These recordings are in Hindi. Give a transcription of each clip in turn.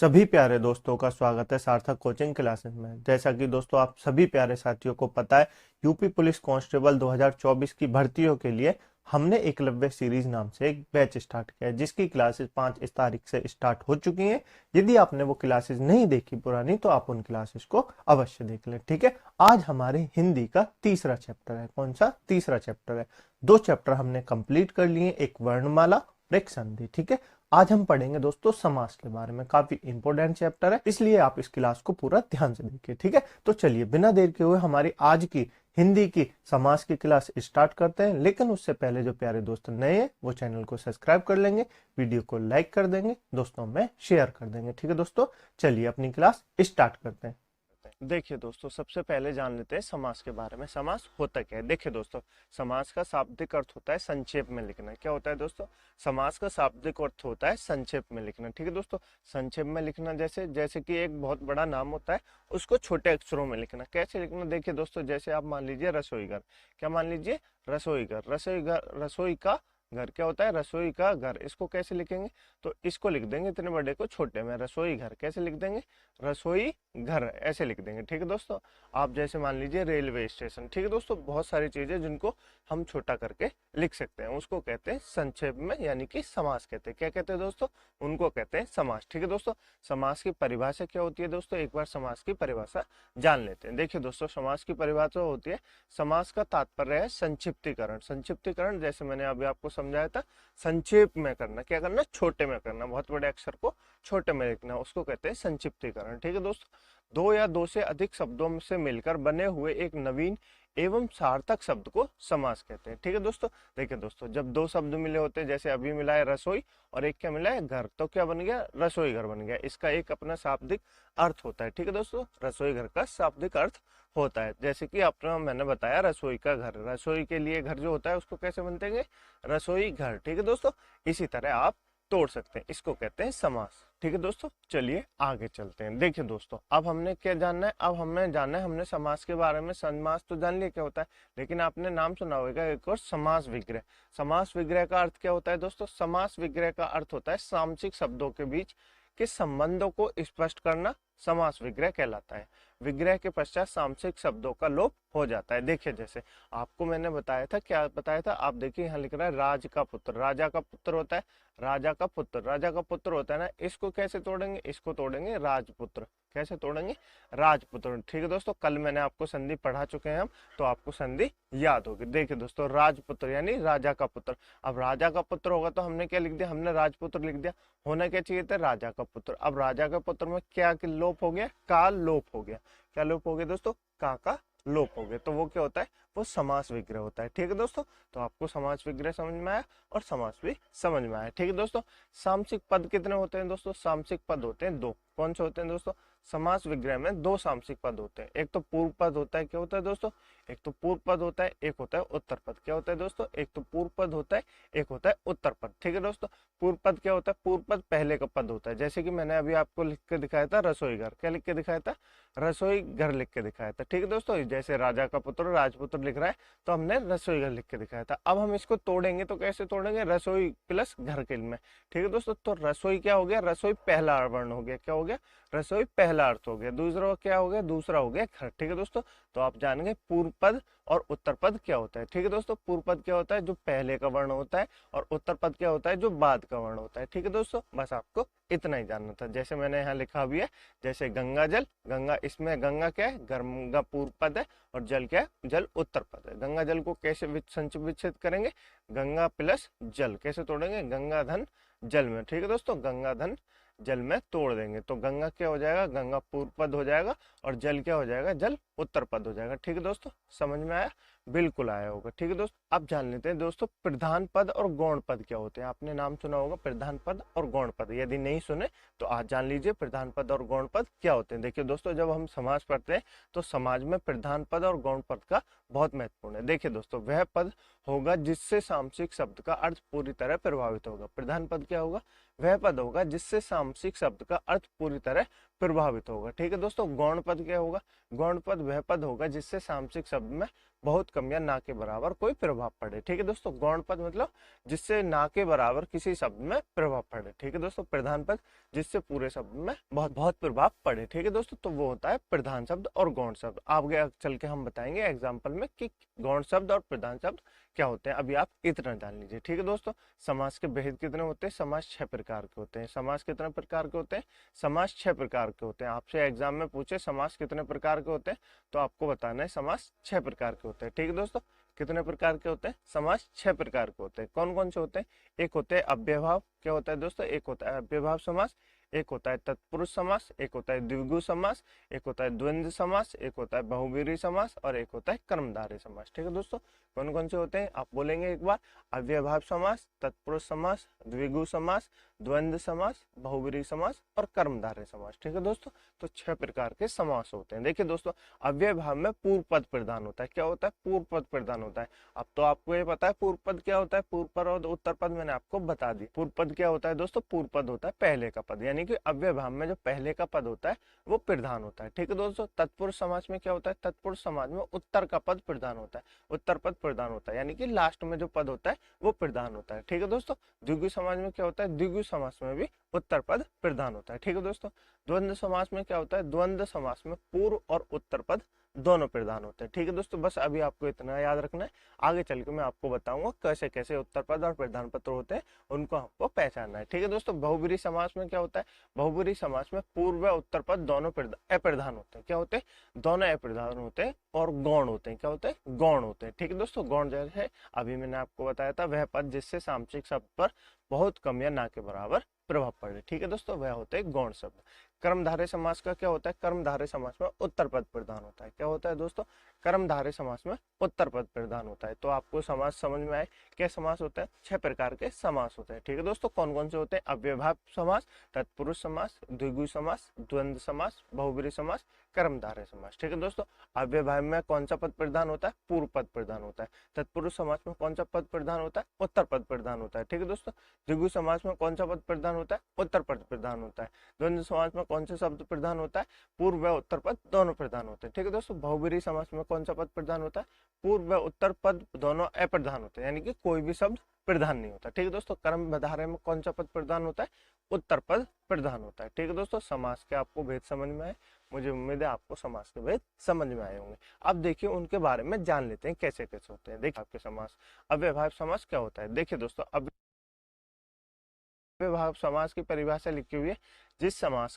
सभी प्यारे दोस्तों का स्वागत है सार्थक कोचिंग क्लासेस में। जैसा कि दोस्तों आप सभी प्यारे साथियों को पता है, यूपी पुलिस कांस्टेबल 2024 की भर्तियों के लिए हमने एकलव्य सीरीज नाम से एक बैच स्टार्ट किया है, जिसकी क्लासेस 5 इस तारीख से स्टार्ट हो चुकी हैं। यदि आपने वो क्लासेस नहीं देखी पुरानी, तो आप उन क्लासेस को अवश्य देख लें। ठीक है, आज हमारे हिंदी का तीसरा चैप्टर है। कौन सा तीसरा चैप्टर है? 2 चैप्टर हमने कंप्लीट कर लिए, एक वर्णमाला और एक संधि। ठीक है, आज हम पढ़ेंगे दोस्तों समास के बारे में। काफी इंपॉर्टेंट चैप्टर है, इसलिए आप इस क्लास को पूरा ध्यान से देखिए। ठीक है, तो चलिए बिना देर के हुए हमारी आज की हिंदी की समास की क्लास स्टार्ट करते हैं। लेकिन उससे पहले जो प्यारे दोस्त नए हैं वो चैनल को सब्सक्राइब कर लेंगे, वीडियो को लाइक कर देंगे, दोस्तों में शेयर कर देंगे। ठीक है दोस्तों, चलिए अपनी क्लास स्टार्ट करते हैं। देखिए दोस्तों, सबसे पहले जान लेते हैं समास के बारे में। समास होता क्या है? देखिए दोस्तों, समास का शाब्दिक अर्थ होता है संक्षेप में लिखना। क्या होता है दोस्तों? समास का शाब्दिक अर्थ होता है संक्षेप में लिखना। ठीक है दोस्तों, संक्षेप में लिखना जैसे जैसे कि एक बहुत बड़ा नाम होता है, उसको छोटे अक्षरों में लिखना। कैसे लिखना? देखिए दोस्तों, जैसे आप मान लीजिए रसोईघर। क्या मान लीजिए? रसोईघर। रसोई का घर क्या होता है? रसोई का घर। इसको कैसे लिखेंगे? तो इसको लिख देंगे इतने बड़े को छोटे में, रसोई घर। कैसे लिख देंगे? रसोई घर, ऐसे लिख देंगे। ठीक है दोस्तों, आप जैसे मान लीजिए रेलवे स्टेशन। ठीक है दोस्तों, बहुत सारी चीजें जिनको हम छोटा करके लिख सकते हैं, उसको कहते हैं संक्षेप में, यानी कि समास कहते हैं। क्या कहते हैं दोस्तों? उनको कहते हैं समास। ठीक है दोस्तों, समास की परिभाषा क्या होती है दोस्तों? एक बार समास की परिभाषा जान लेते हैं। देखिए दोस्तों, समास की परिभाषा होती है, समास का तात्पर्य है संक्षिप्तीकरण। संक्षिप्तीकरण जैसे मैंने अभी आपको समझाया था, संक्षेप में करना। क्या करना? छोटे में करना। बहुत बड़े अक्षर को छोटे में लिखना, उसको कहते हैं संक्षिप्तीकरण। ठीक है दोस्तों, दो या दो से अधिक शब्दों से मिलकर बने हुए एक नवीन एवं सार्थक शब्द को समास कहते हैं। ठीक है दोस्तों, देखिए दोस्तों, जब दो शब्द मिले होते हैं, जैसे अभी मिला है रसोई और एक क्या मिला है? घर, तो क्या बन गया? रसोई घर बन गया। इसका एक अपना शाब्दिक अर्थ होता है। ठीक है दोस्तों, रसोई घर का शाब्दिक अर्थ होता है, जैसे कि अपना मैंने बताया रसोई का घर। रसोई के लिए घर जो होता है उसको कैसे बनते हैं? रसोई घर। ठीक है दोस्तों, इसी तरह आप तोड़ सकते हैं, इसको कहते हैं समास। ठीक है दोस्तों, चलिए आगे चलते हैं। देखिए दोस्तों, अब हमने क्या जानना है? अब हमें जानना है, हमने समास के बारे में। समास तो जान लिया क्या होता है, लेकिन आपने नाम सुना होगा एक और, समास विग्रह। समास विग्रह का अर्थ क्या होता है दोस्तों? समास विग्रह का अर्थ होता है सामसिक शब्दों के बीच के संबंधों को स्पष्ट करना, समास विग्रह कहलाता है। विग्रह के पश्चात सामसिक शब्दों का लोप हो जाता है। देखिए, जैसे आपको मैंने बताया था, क्या बताया था? आप देखिए यहाँ लिख रहा है राज का पुत्र। राजा का पुत्र होता है, राजा का पुत्र। राजा का पुत्र होता है ना, इसको कैसे तोड़ेंगे? इसको तोड़ेंगे राजपुत्र। कैसे तोड़ेंगे? राजपुत्र। ठीक है दोस्तों, कल मैंने आपको संधि पढ़ा चुके हैं हम, तो आपको संधि याद होगी। देखिए दोस्तों, राजपुत्र यानी राजा का पुत्र। अब राजा का पुत्र होगा तो हमने क्या लिख दिया? हमने राजपुत्र लिख दिया। होना क्या चाहिए था? राजा का पुत्र। अब राजा का पुत्र में क्या लोप हो गया? का लोप हो गया। क्या लोप हो गया दोस्तों? का लोप हो गया। तो वो क्या होता है? वो समास विग्रह होता है। ठीक है दोस्तों, तो आपको समास विग्रह समझ में आया और समास भी समझ में आया। ठीक है दोस्तों, सामसिक पद कितने होते हैं दोस्तों? सामसिक पद होते हैं 2। कौन से होते हैं दोस्तों? समास विग्रह में 2 सामसिक पद होते हैं। एक तो पूर्व पद होता है। क्या होता है दोस्तों? एक तो पूर्व पद होता है, एक होता है उत्तर पद। क्या होता है दोस्तों? एक तो पूर्व पद होता है, एक होता है उत्तर पद। ठीक है दोस्तों, पूर्व पद क्या होता है? पूर्व पद पहले का पद होता है, जैसे कि मैंने अभी आपको लिख के दिखाया था रसोई घर। क्या लिख के दिखाया था? रसोई घर लिख के दिखाया था। ठीक है दोस्तों, जैसे राजा का पुत्र राजपुत्र लिख रहा है, तो हमने रसोई घर लिख के दिखाया था। अब हम इसको तोड़ेंगे, तो कैसे तोड़ेंगे? रसोई प्लस घर के में। ठीक है दोस्तों, तो रसोई क्या हो गया? रसोई पहला वर्ण हो गया। क्या हो गया? रसोई पहला अर्थ हो गया। दूसरा क्या हो गया? दूसरा हो गया घर। ठीक है दोस्तों, तो आप जानेंगे पूर्व पद और उत्तर पद क्या होता है। ठीक है दोस्तों, पूर्व पद क्या होता है? जो पहले का वर्ण होता है, और उत्तर पद क्या होता है? जो बाद का वर्ण होता है। ठीक है दोस्तों, बस आपको इतना ही जानना था। जैसे मैंने यहाँ लिखा भी है, जैसे गंगा जल। गंगा, इसमें गंगा क्या है? गंगा पूर्व पद है, और जल क्या है? जल उत्तर पद है। गंगा जल को कैसे विच्छेद करेंगे? गंगा प्लस जल। कैसे तोड़ेंगे? गंगा धन जल में। ठीक है दोस्तों, गंगा धन जल में तोड़ देंगे, तो गंगा क्या हो जाएगा? गंगा पूर्व पद हो जाएगा, और जल क्या हो जाएगा? जल उत्तर पद हो जाएगा। ठीक है दोस्तों, समझ में आया? बिल्कुल आया होगा। ठीक है दोस्तों, अब जान लेते हैं दोस्तों प्रधान पद और गौण पद क्या होते हैं। आपने नाम सुना होगा प्रधान पद और गौण पद, यदि नहीं सुने तो आज जान लीजिए प्रधान पद और गौण पद क्या होते हैं। देखिए दोस्तों, जब हम समाज पढ़ते हैं तो समाज में प्रधान पद और गौण पद का बहुत महत्वपूर्ण है। देखिए दोस्तों, वह पद होगा जिससे सामसिक शब्द का अर्थ पूरी तरह प्रभावित होगा। प्रधान पद क्या होगा? वह पद होगा जिससे सामसिक शब्द का अर्थ पूरी तरह प्रभावित होगा। ठीक है दोस्तों, गौण पद क्या होगा? गौण पद वह पद होगा जिससे सामसिक शब्द में बहुत कम या ना के बराबर कोई प्रभाव पड़े। ठीक है दोस्तों, गौण पद मतलब जिससे ना के बराबर किसी शब्द में प्रभाव पड़े। ठीक है दोस्तों, प्रधान पद जिससे पूरे शब्द में बहुत बहुत प्रभाव पड़े। ठीक है दोस्तों, तो वो होता है प्रधान शब्द और गौण शब्द। आगे चल के हम बताएंगे एग्जाम्पल में कि गौण शब्द और प्रधान शब्द क्या होते हैं। अभी आप इतना जान लीजिए। ठीक है दोस्तों, समास के भेद कितने होते हैं? समास 6 प्रकार के होते हैं। समास कितने प्रकार के होते हैं? समास 6 प्रकार के होते हैं। आपसे एग्जाम में पूछे समास कितने प्रकार के होते हैं, तो आपको बताना है समास 6 प्रकार के होते हैं। ठीक है दोस्तों, कितने प्रकार के होते हैं? समास 6 प्रकार के होते हैं। कौन कौन से होते हैं? एक होते हैं अव्ययभाव। क्या होता है दोस्तों? एक होता है अव्ययभाव समास, एक होता है तत्पुरुष समास, एक होता है द्विगु समास, एक होता है द्वंद्व समास, एक होता है बहुव्रीहि समास और एक होता है कर्मधारय समास। ठीक है दोस्तों, कौन कौन से होते हैं आप बोलेंगे एक बार? अव्ययभाव समास, तत्पुरुष समास, द्विगु समास, द्वंद्व समास, बहुव्रीहि समास और कर्मधारय समास। ठीक है दोस्तों, तो 6 प्रकार के समास होते हैं। देखिए दोस्तों, अव्ययभाव में पूर्व पद प्रधान होता है। क्या होता है? पूर्व पद प्रधान होता है। अब तो आपको ये पता है पूर्व पद क्या होता है। पूर्व पद और उत्तर पद मैंने आपको बता दी। पूर्व पद क्या होता है दोस्तों? पूर्व पद होता है पहले का पद, यानी कि अव्ययभाव में जो पहले का पद होता है वो प्रधान होता है। ठीक है दोस्तों, तत्पुरुष समास में क्या होता है? तत्पुरुष समास में उत्तर का पद प्रधान होता है, उत्तर पद प्रधान होता है, यानी कि लास्ट में जो पद होता है वो प्रधान होता है। ठीक है दोस्तों, द्विगु समास में क्या होता है? द्विगु समास में भी उत्तर पद प्रधान होता है। ठीक है दोस्तों, द्वंद्व समास में क्या होता है? द्वंद्व समास में पूर्व और उत्तर पद दोनों प्रधान होते हैं। ठीक है दोस्तों, बस अभी आपको इतना याद रखना है। आगे चल के मैं आपको बताऊंगा कैसे कैसे उत्तर पद और प्रधान पद होते हैं, उनको हमको पहचानना है। ठीक है दोस्तों, बहुव्रीहि समास में क्या होता है? बहुव्रीहि समास में पूर्व व उत्तर पद दोनों अप्रधान होते हैं। क्या होते हैं? दोनों अप्रधान होते हैं और गौण होते हैं। क्या होते हैं? गौण होते हैं। ठीक है दोस्तों, गौण जैसे अभी मैंने आपको बताया था वह पद जिससे सामसिक शब्द पर बहुत कम या ना के बराबर प्रभाव पड़े। ठीक है दोस्तों, वह होते हैं गौण शब्द। कर्मधारय समास का क्या होता है? कर्मधारय समास में उत्तर पद प्रधान होता है। क्या होता है दोस्तों? कर्मधारय समास में उत्तर पद प्रधान होता है। तो आपको समास समझ में आए क्या समास होता है? 6 प्रकार के समास होते हैं। ठीक है दोस्तों, कौन कौन से होते हैं? अव्ययभाव समास, तत्पुरुष समास, द्विगु समास, द्वंद्व समास, बहुव्रीहि समास, कर्मधारय समास। ठीक है दोस्तों, अव्ययभाव में कौन सा पद प्रधान होता है? पूर्व पद प्रधान होता है। तत्पुरुष समास में कौन सा पद प्रधान होता है? उत्तर पद प्रधान होता है। ठीक है दोस्तों, द्विगु समास में कौन सा पद प्रधान होता है? उत्तर पद प्रधान होता है। द्वंद्व समास में कौन सा शब्द प्रधान होता है? पूर्व व उत्तर पद दोनों प्रधान होते हैं। ठीक है दोस्तों, बहुव्रीहि समास में कौन सा पद प्रधान होता है? पूर्व व उत्तर पद दोनों अप्रधान होते हैं, यानी कि कोई भी शब्द प्रधान नहीं होता। ठीक है दोस्तों, कर्मधारय में कौन सा पद प्रधान होता है? उत्तर पद प्रधान होता है। ठीक है दोस्तों, समास के आपको भेद समझ में आए। मुझे उम्मीद है आपको समास के भेद समझ में आए होंगे। अब देखिए उनके बारे में जान लेते हैं कैसे कैसे होते हैं। देखिए आपके समास, अव्ययभाव समास क्या होता है? देखिए दोस्तों, अव्ययभाव समास की परिभाषा लिखी हुई है, जिस समास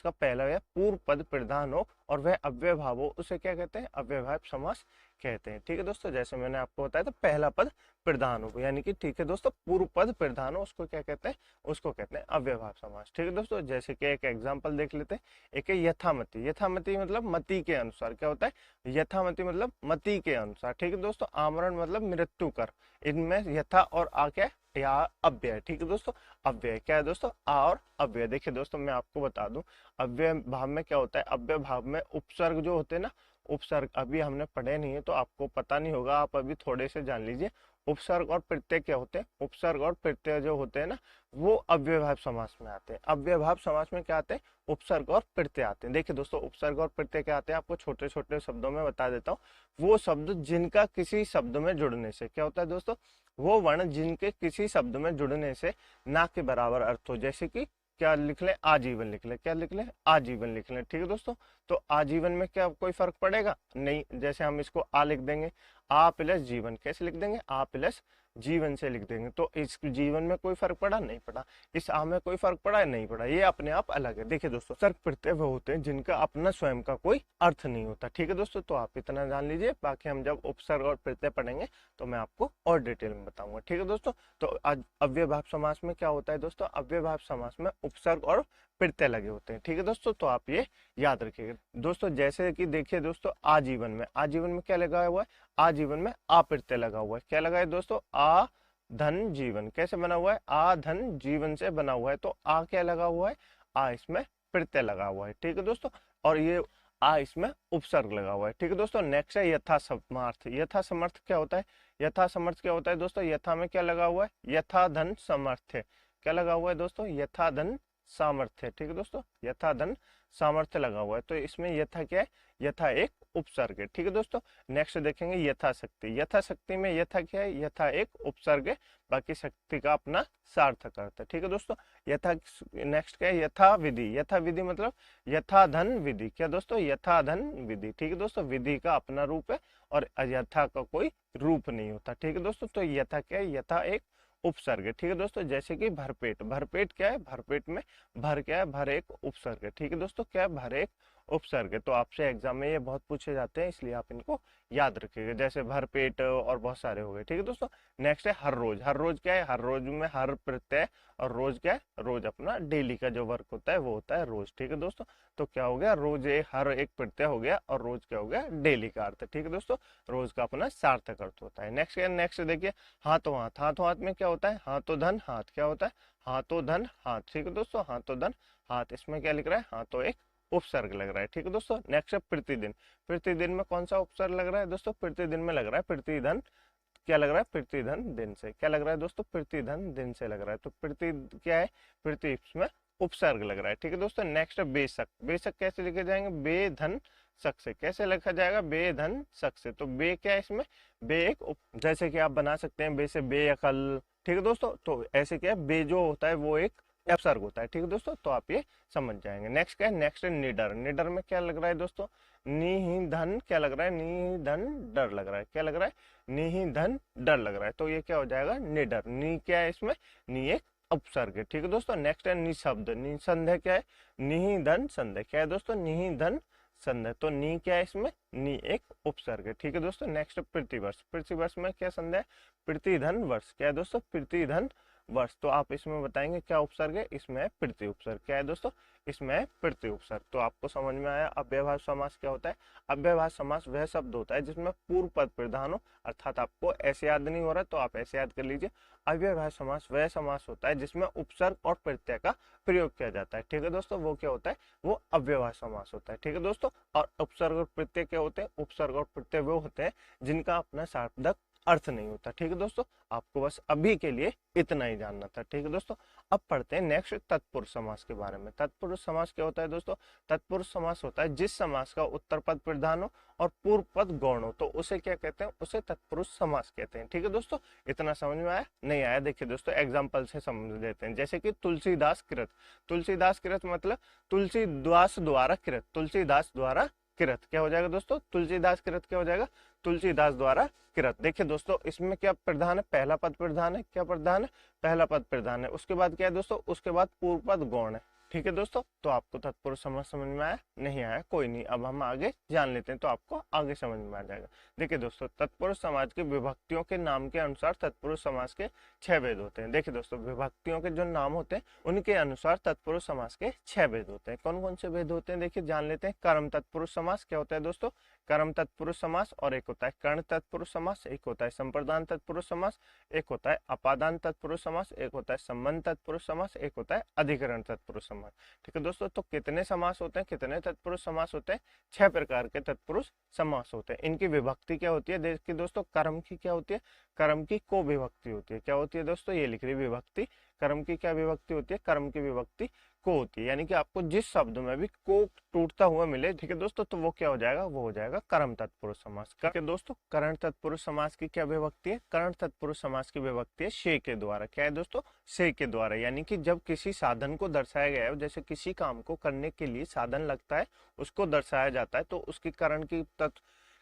का पहला या पूर्व पद प्रधान हो और वह अव्ययभाव हो उसे क्या कहते हैं? अव्ययभाव समास कहते हैं। ठीक है दोस्तों, जैसे मैंने आपको बताया था पहला पद प्रधान हो, यानी कि ठीक है दोस्तों पूर्व पद प्रधान हो, उसको क्या कहते हैं? उसको कहते हैं अव्ययभाव समास। ठीक है दोस्तों, जैसे कि एक एग्जांपल देख लेते हैं। एक है यथामति। यथामति मतलब मति के अनुसार। क्या होता है? यथामति मतलब मति के अनुसार। ठीक है दोस्तों, आमरण मतलब मृत्यु कर। इनमें यथा और आ क्या है? या अव्यय। ठीक है दोस्तों, अव्यय क्या है दोस्तों? आ और अव्यय। देखिए दोस्तों, मैं आपको बता दूं अव्यय भाव में क्या होता है। अव्यय भाव में उपसर्ग जो होते हैं ना, उपसर्ग अभी हमने पढ़े नहीं है तो आपको पता नहीं होगा, आप अभी थोड़े से जान लीजिए। उपसर्ग और प्रत्यय क्या होते हैं? उपसर्ग और प्रत्यय जो होते हैं ना, वो अव्ययभाव समास में आते हैं। अव्ययभाव समास में क्या आते हैं? उपसर्ग और प्रत्यय आते हैं। देखिए दोस्तों, उपसर्ग और प्रत्यय क्या आते हैं? आपको छोटे छोटे शब्दों में बता देता हूँ। वो शब्द जिनका किसी शब्द में जुड़ने से क्या होता है दोस्तों? वो वर्ण जिनके किसी शब्द में जुड़ने से ना के बराबर अर्थ हो। जैसे कि क्या लिख लें? आजीवन लिख लें। क्या लिख लें? आजीवन लिख लें। ठीक है दोस्तों, तो आजीवन में क्या कोई फर्क पड़ेगा? नहीं। जैसे हम इसको आ लिख देंगे, आ प्लस जीवन। कैसे लिख देंगे? आ प्लस जीवन से लिख देंगे। तो इस जीवन में कोई फर्क पड़ा? नहीं पड़ा। इस आ में कोई फर्क पड़ा? नहीं पड़ा। ये अपने आप अलग है। देखिए दोस्तों, सर्ग प्रत्यय वो होते हैं जिनका अपना स्वयं का कोई अर्थ नहीं होता। ठीक है दोस्तों, तो आप इतना जान लीजिए। बाकी हम जब उपसर्ग और प्रत्यय पढ़ेंगे तो मैं आपको और डिटेल में बताऊंगा। ठीक है दोस्तों, तो अव्ययभाव समास में क्या होता है दोस्तों? अव्ययभाव समास में उपसर्ग और प्रत्यय लगे होते हैं। ठीक है दोस्तों, तो आप ये याद रखिएगा दोस्तों। जैसे कि देखिए दोस्तों, आजीवन में क्या लगा हुआ है? आजीवन में आ प्रत्यय लगा हुआ है। क्या लगा है दोस्तों? आ धन जीवन। कैसे बना हुआ है? आ धन जीवन से बना हुआ है। तो आ क्या लगा हुआ है? आ इसमें प्रत्यय लगा हुआ है। ठीक है दोस्तों, और ये आ इसमें उपसर्ग लगा हुआ है। ठीक है दोस्तों, नेक्स्ट है यथा समर्थ। यथा समर्थ क्या होता है? यथा समर्थ क्या होता है दोस्तों? यथा में क्या लगा हुआ है? यथा धन समर्थ। क्या लगा हुआ है दोस्तों? यथा धन सामर्थ्य। ठीक है दोस्तों, यथा धन सामर्थ्य लगा हुआ है, तो इसमें यथा क्या है, यथा एक उपसर्ग है। ठीक है दोस्तों, नेक्स्ट देखेंगे यथाशक्ति। यथाशक्ति में यथा क्या है, यथा एक उपसर्ग है, बाकी शक्ति का अपना सार्थक अर्थ है। ठीक है दोस्तों, यथा नेक्स्ट क्या है, यथा विधि। यथा विधि मतलब यथा धन विधि। क्या दोस्तों, यथा धन विधि। ठीक है दोस्तों, विधि का अपना रूप है और अयथा का कोई रूप नहीं होता। ठीक है दोस्तों, तो यथा क्या है, यथा एक उपसर्ग है। ठीक है दोस्तों, जैसे कि भरपेट। भरपेट क्या है, भरपेट में भर क्या है, भर एक उपसर्ग है। ठीक है दोस्तों, क्या है, भर एक उपसर्ग है। तो आपसे एग्जाम में ये बहुत पूछे जाते हैं, इसलिए आप इनको याद रखिएगा, जैसे भरपेट और बहुत सारे हो गए। ठीक है दोस्तों, नेक्स्ट है हर रोज। हर रोज क्या है, हर रोज में हर प्रत्यय और रोज क्या है, रोज अपना डेली का जो वर्क होता है वो होता है रोज। ठीक है दोस्तों, तो क्या हो गया, रोज हर एक प्रत्यय हो गया और रोज क्या हो गया, डेली का अर्थ। ठीक है दोस्तों, रोज का अपना सार्थक अर्थ होता है। नेक्स्ट क्या, नेक्स्ट देखिए हाथों हाथ। हाथों हाथ में क्या होता है, हाथों धन हाथ। क्या होता है, हाथों धन हाथ। ठीक है दोस्तों, हाथों धन हाथ, इसमें क्या लिख रहा है, हाथों एक उपसर्ग लग रहा है। ठीक है दोस्तों, नेक्स्ट है प्रतिदिन। प्रतिदिन में कौन सा उपसर्ग लग रहा है दोस्तों, प्रतिदिन में लग रहा है प्रतिधन। क्या लग रहा है, प्रतिधन दिन से। क्या लग रहा है दोस्तों, प्रतिधन दिन से लग रहा है। तो प्रति क्या है, प्रति इसमें उपसर्ग लग रहा है। ठीक है दोस्तों, नेक्स्ट है बेशक। बेशक कैसे लिखे जाएंगे, बेधन शक से। कैसे लिखा जाएगा, बेधन शक से। तो बे क्या है इसमें, बे एक जैसे कि आप बना सकते हैं बे से बेअकल। ठीक है दोस्तों, तो ऐसे क्या है, बे जो होता है वो एक अपसर्ग होता है। ठीक है दोस्तों, तो आप ये समझ जाएंगे। नेक्स्ट क्या है, नेक्स्ट है निडर। निडर में क्या लग रहा है दोस्तों, निधन। क्या लग रहा है, निधन डर लग रहा है। क्या लग रहा है, निधन डर लग रहा है। तो ये क्या हो जाएगा, निडर। नी क्या है इसमें, नी एक उपसर्ग है। ठीक है दोस्तों, नेक्स्ट है निशब्द। निसंदेह क्या है, निधन संदेह। क्या है दोस्तों, निधन संदेह। तो नी क्या है इसमें, नी एक उपसर्ग है। ठीक है दोस्तों, नेक्स्ट प्रतिवर्ष। प्रतिवर्ष में क्या संदेह, प्रतिधन वर्ष। क्या है दोस्तों, प्रतिधन वर्ष। तो आप इसमें बताएंगे क्या उपसर्ग है, इसमें है प्रति उपसर्ग। क्या है दोस्तों, इसमें है प्रति उपसर्ग। तो आपको समझ में आया अव्ययभाव समास क्या होता है। अव्ययभाव समास वह शब्द होता है जिसमें पूर्व पद प्रधान हो, अर्थात आपको ऐसे याद नहीं हो रहा तो आप ऐसे याद कर लीजिए। अव्ययभाव समास वह समास होता है जिसमें उपसर्ग और प्रत्यय का प्रयोग किया जाता है। ठीक है दोस्तों, वो क्या होता है, वो अव्ययभाव समास होता है। ठीक है दोस्तों, और उपसर्ग और प्रत्यय क्या होते हैं, उपसर्ग और प्रत्यय वो होते हैं जिनका अपना सार्थक अर्थ नहीं होता। ठीक है दोस्तों, आपको बस अभी के लिए इतना ही जानना था। ठीक है दोस्तों, अब पढ़ते हैं नेक्स्ट तत्पुरुष समास के बारे में। तत्पुरुष समास क्या होता है दोस्तों, तत्पुरुष समास होता है जिस समास का उत्तर पद प्रधान हो और पूर्व पद गौण हो, तो उसे क्या कहते हैं, उसे तत्पुरुष समास कहते हैं। ठीक है दोस्तों, इतना समझ में आया, नहीं आया देखिए दोस्तों एग्जाम्पल से समझ लेते हैं। जैसे कि तुलसीदास कृत। तुलसीदास कृत मतलब तुलसीदास द्वारा कृत। तुलसीदास द्वारा कृत क्या हो जाएगा दोस्तों, तुलसीदास कृत क्या हो जाएगा, तुलसीदास द्वारा कृत। देखिए दोस्तों, इसमें क्या प्रधान है, पहला पद प्रधान है। क्या प्रधान है, पहला पद प्रधान है। उसके बाद क्या है दोस्तों, उसके बाद पूर्व पद गौण है। ठीक है दोस्तों, तो आपको तत्पुरुष समझ में आया, नहीं आया कोई नहीं, अब हम आगे जान लेते हैं तो आपको आगे समझ में आ जाएगा। देखिए दोस्तों, तत्पुरुष समाज की विभक्तियों के नाम के अनुसार तत्पुरुष समाज के 6 भेद होते हैं। देखिए दोस्तों, विभक्तियों के जो नाम होते हैं उनके अनुसार तत्पुरुष समाज के 6 भेद होते हैं। कौन कौन से भेद होते हैं, देखिए जान लेते हैं। कर्म तत्पुरुष समास क्या होता है दोस्तों, कर्म तत्पुरुष समास, और एक होता है कर्ण तत्पुरुष समास, एक होता है संप्रदान तत्पुरुष समास, एक होता है अपादान तत्पुरुष समास, एक होता है संबंध तत्पुरुष समास, एक होता है अधिकरण तत्पुरुष समास। ठीक है दोस्तों, तो कितने समास होते हैं, कितने तत्पुरुष समास होते हैं, 6 प्रकार के तत्पुरुष समास होते हैं। इनकी विभक्ति क्या होती है, देखिए दोस्तों, कर्म की क्या होती है, कर्म की को विभक्ति होती है। क्या होती है दोस्तों, ये लिख रही विभक्ति, कर्म की क्या विभक्ति होती है, कर्म की विभक्ति को होती है। यानी कि आपको जिस शब्द में भी को टूटता हुआ मिले, ठीक है दोस्तों, तो वो क्या हो जाएगा, वो हो जाएगा कर्म तत्पुरुष समास। ठीक है दोस्तों, करण तत्पुरुष समास की क्या विभक्ति है, करण तत्पुरुष समास की विभक्ति है से के द्वारा। क्या है दोस्तों, से के द्वारा, यानी कि जब किसी साधन को दर्शाया गया है, जैसे किसी काम को करने के लिए साधन लगता है, उसको दर्शाया जाता है, तो उसकी